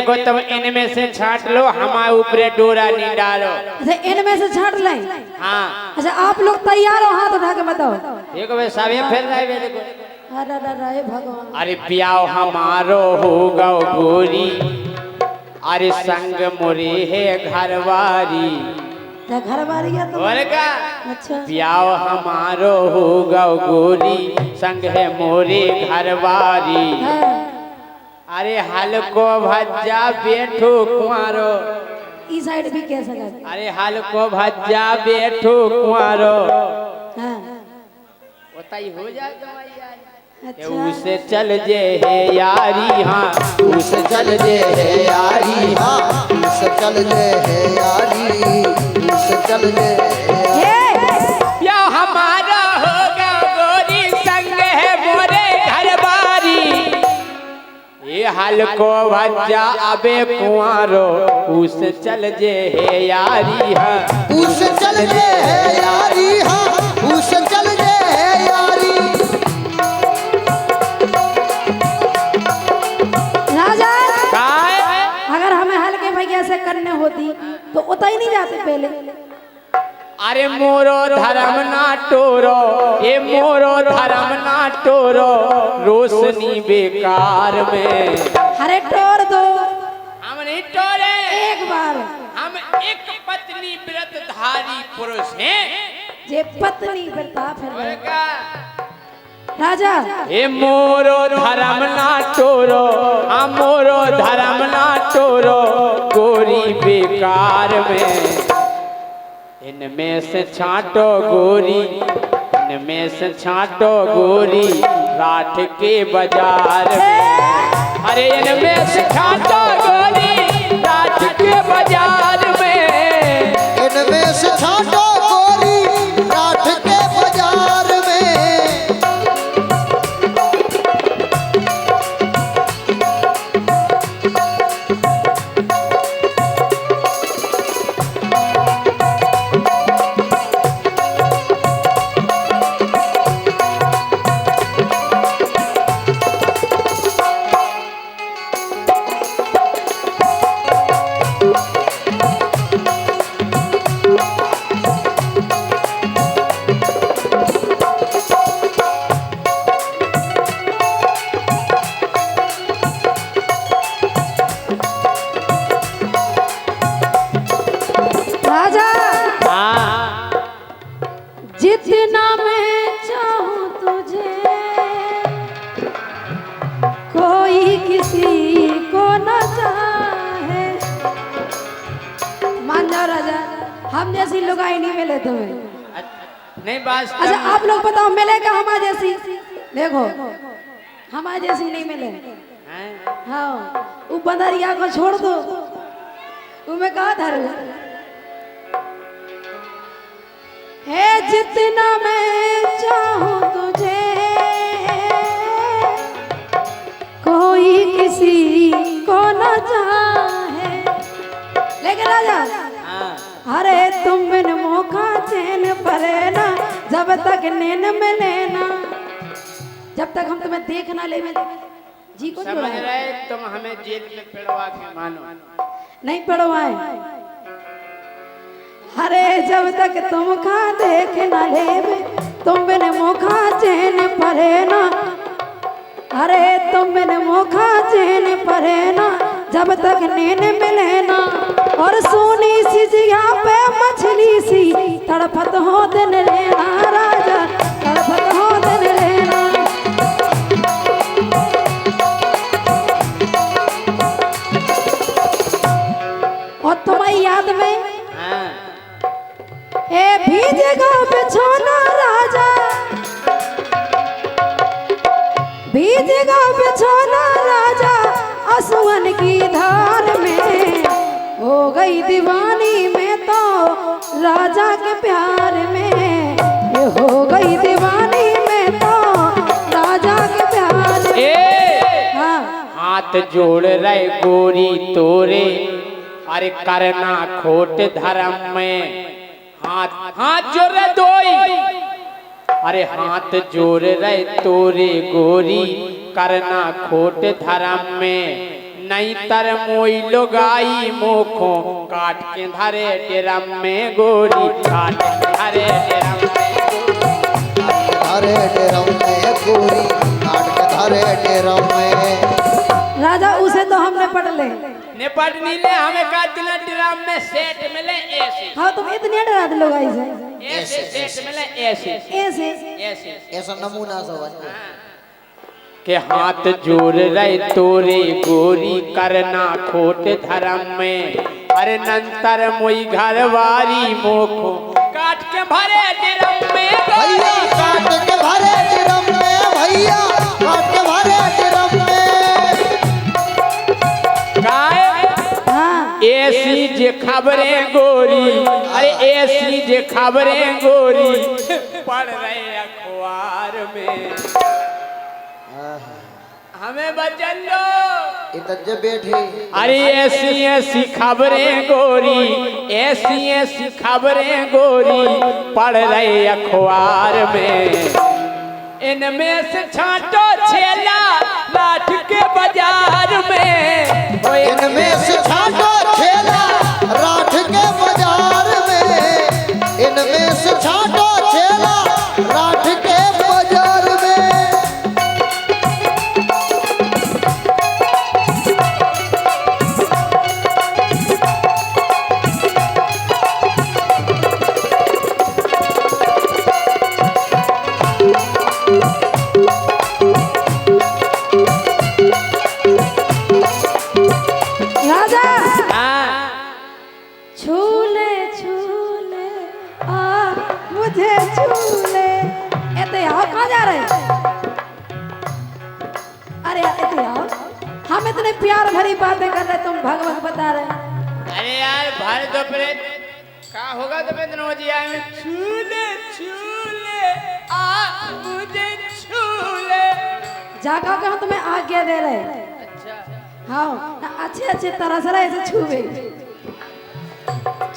देखो तुम इनमें से छांट लो, हमारे ऊपर डोरा नहीं डालो। अच्छा इनमें से छांट लें। हाँ अच्छा आप लोग तैयार हो, हाथ उठा के बताओ। देखो भाई सब ये फैल रहा है देखो। अरे अरे भगवान। अरे प्याओ हमारो होगा गोरी, अरे संग मोरे है घरवारी। क्या घर बारी है तो? और का अच्छा प्याओ हमारो होगा गोरी, संग है मोरे घरवारी। हाँ। अरे हलको भज्जा बैठो कुंवारो, इस साइड भी कह सकते। अरे हलको भज्जा बैठो कुंवारो। हाँ। बताई हो जाए तुम्हारी यार। अच्छा उसे चल जे है यारी, हाँ उसे चल जे है यारी, हाँ उसे चल जे है यारी, उसे चल जे है। या हमारा होगा गोरी, संग है मोरे घरवारी। ये हाल को भज्जा अबे कुंवारो, उसे चल जे है यारी, हाँ उसे चल जे है यारी, हाँ उसे चल जे है यारी। राजा काय अगर हमें हल्के भैया से करने होती तो उतना ही नहीं जाते पहले। अरे मोरो धर्म ना टोरो, ये मोरो धर्म ना टोरो, रोशनी बेकार में। अरे टोर दो हम नहीं टोरे, एक बार। हम एक पत्नी व्रतधारी पुरुष हैं। जे पत्नी प्रताप है और का राजा। ए मोरो धर्म ना टोरो, आ मोरो धर्म ना टोरो, गोरी बेकार में। इनमें से छांटो गोरी, इनमें से छांटो गोरी, राठ के बाजार में। अरे इनमें से छांटो गोरी, राठ के बाजार में। इनमें से छांटो गोरी, राठ के बाजार में। राजा हाँ जितना मैं चाहूं तुझे, कोई किसी को न चाहे। मान जाओ राजा, हम जैसी लुगाई नहीं मिले तुम्हें। नहीं बात अच्छा आप लोग बताओ मिले क्या हमारे जैसी? देखो हमारे जैसी नहीं मिले। हाँ वो बंदरिया को छोड़ दो, तुम्हें कहा धर है। जितना मैं चाहूं तुझे, कोई किसी को न चाहे। लेकिन राजा अरे तुम बिन मौका चैन परे ना, जब तक नैन मिले ना। जब तक हम तुम्हें देख ना ले जी को समझ रहे, तुम हमें जेल में पिड़वा के मानो। नहीं पढ़वाए। अरे जब तक तुम खा देख न ले, तुम बिन मुखा चैन परे ना। अरे तुम बिन मुखा चैन परे ना, जब तक नैन मिले ना। और सोनी सी जिया पे मछली सी, तड़पत हो दिन लेना राजा, तड़पत हो दिन लेना। और तुम्हारी याद में ए भीजेगा बिछोना राजा, भीजेगा बिछोना राजा, आंसुअन की धार में। हो गई दीवानी में तो राजा के प्यार में, ये हो गई दीवानी में तो राजा के प्यार में। हाँ हाथ जोड़ रहे गोरी तोरे, अरे करना खोट धर्म में। हाथ जोड़ रहे दोई, अरे हाथ जोड़ रहे तोरे गोरी, करना खोट धर्म में। नहीं तर मोई लोगाई मोखो काट के धरे ड्रम में गोरी काट के धरे ड्रम में धरे डेरम में गोरी काट के धरे डेरम में। राजा उसे तो हमने पढ़ ले। निपट नीले हमें का दिना ड्रम में सेट मिले ऐसे। हाँ तुम इतने डरा दे लोग ऐसे ऐसे सेट मिले ऐसे ऐसे ऐसे ऐसा नमूना सब के हाथ जोड़ रहे तोरे गोरी करना खोट धर्म में अरे नंतर मोई घरवारी मोखो काट के भरे ड्रम में भैया काट के भरे ड्रम में भैया काट के भरे ड्रम में। गाय हाँ ऐसी जे खबरें गोरी अरे ऐसी जे खबरें गोरी पढ़ रहे अखबार में हमें बचन लो इतने बैठे अरे ऐसी ऐसी खबरें गोरी ऐसी ऐसी खबरें गोरी पढ़ रहे अखबार में इनमें से छांटो छेला लाठ के बाजार में ओ इनमें से छाटो छेला राठ के बाजार में। इनमें से छाटो छेला राठ के बाजार में। राजा हाँ, छूले छूले आ मुझे छूले। एते आओ कहाँ जा रहे? अरे एते आओ, हम इतने प्यार भरी बातें कर रहे तुम भगवत बता रहे। अरे यार भर दोपहर का होगा दोपहर जी आए छूले छूले आ मुझे छूले जागा के हम तुम्हें आज्ञा दे रहे। हाँ अच्छे अच्छे तरह से ऐसे छूवे।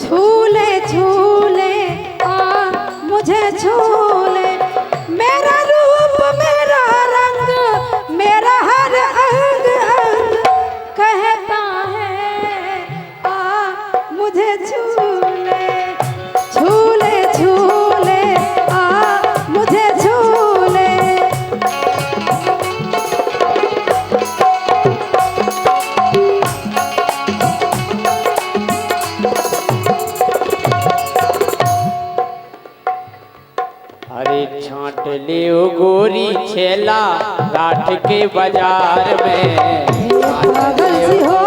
छूले छूले आ मुझे छूले मेरा रूप मेरा रंग मेरा हर अंग अंग कहता है आ मुझे छूले छूले छूले आ मुझे छूले। अरे छांट ले ओ गोरी छेला राठ के बाजार में पागल सी हो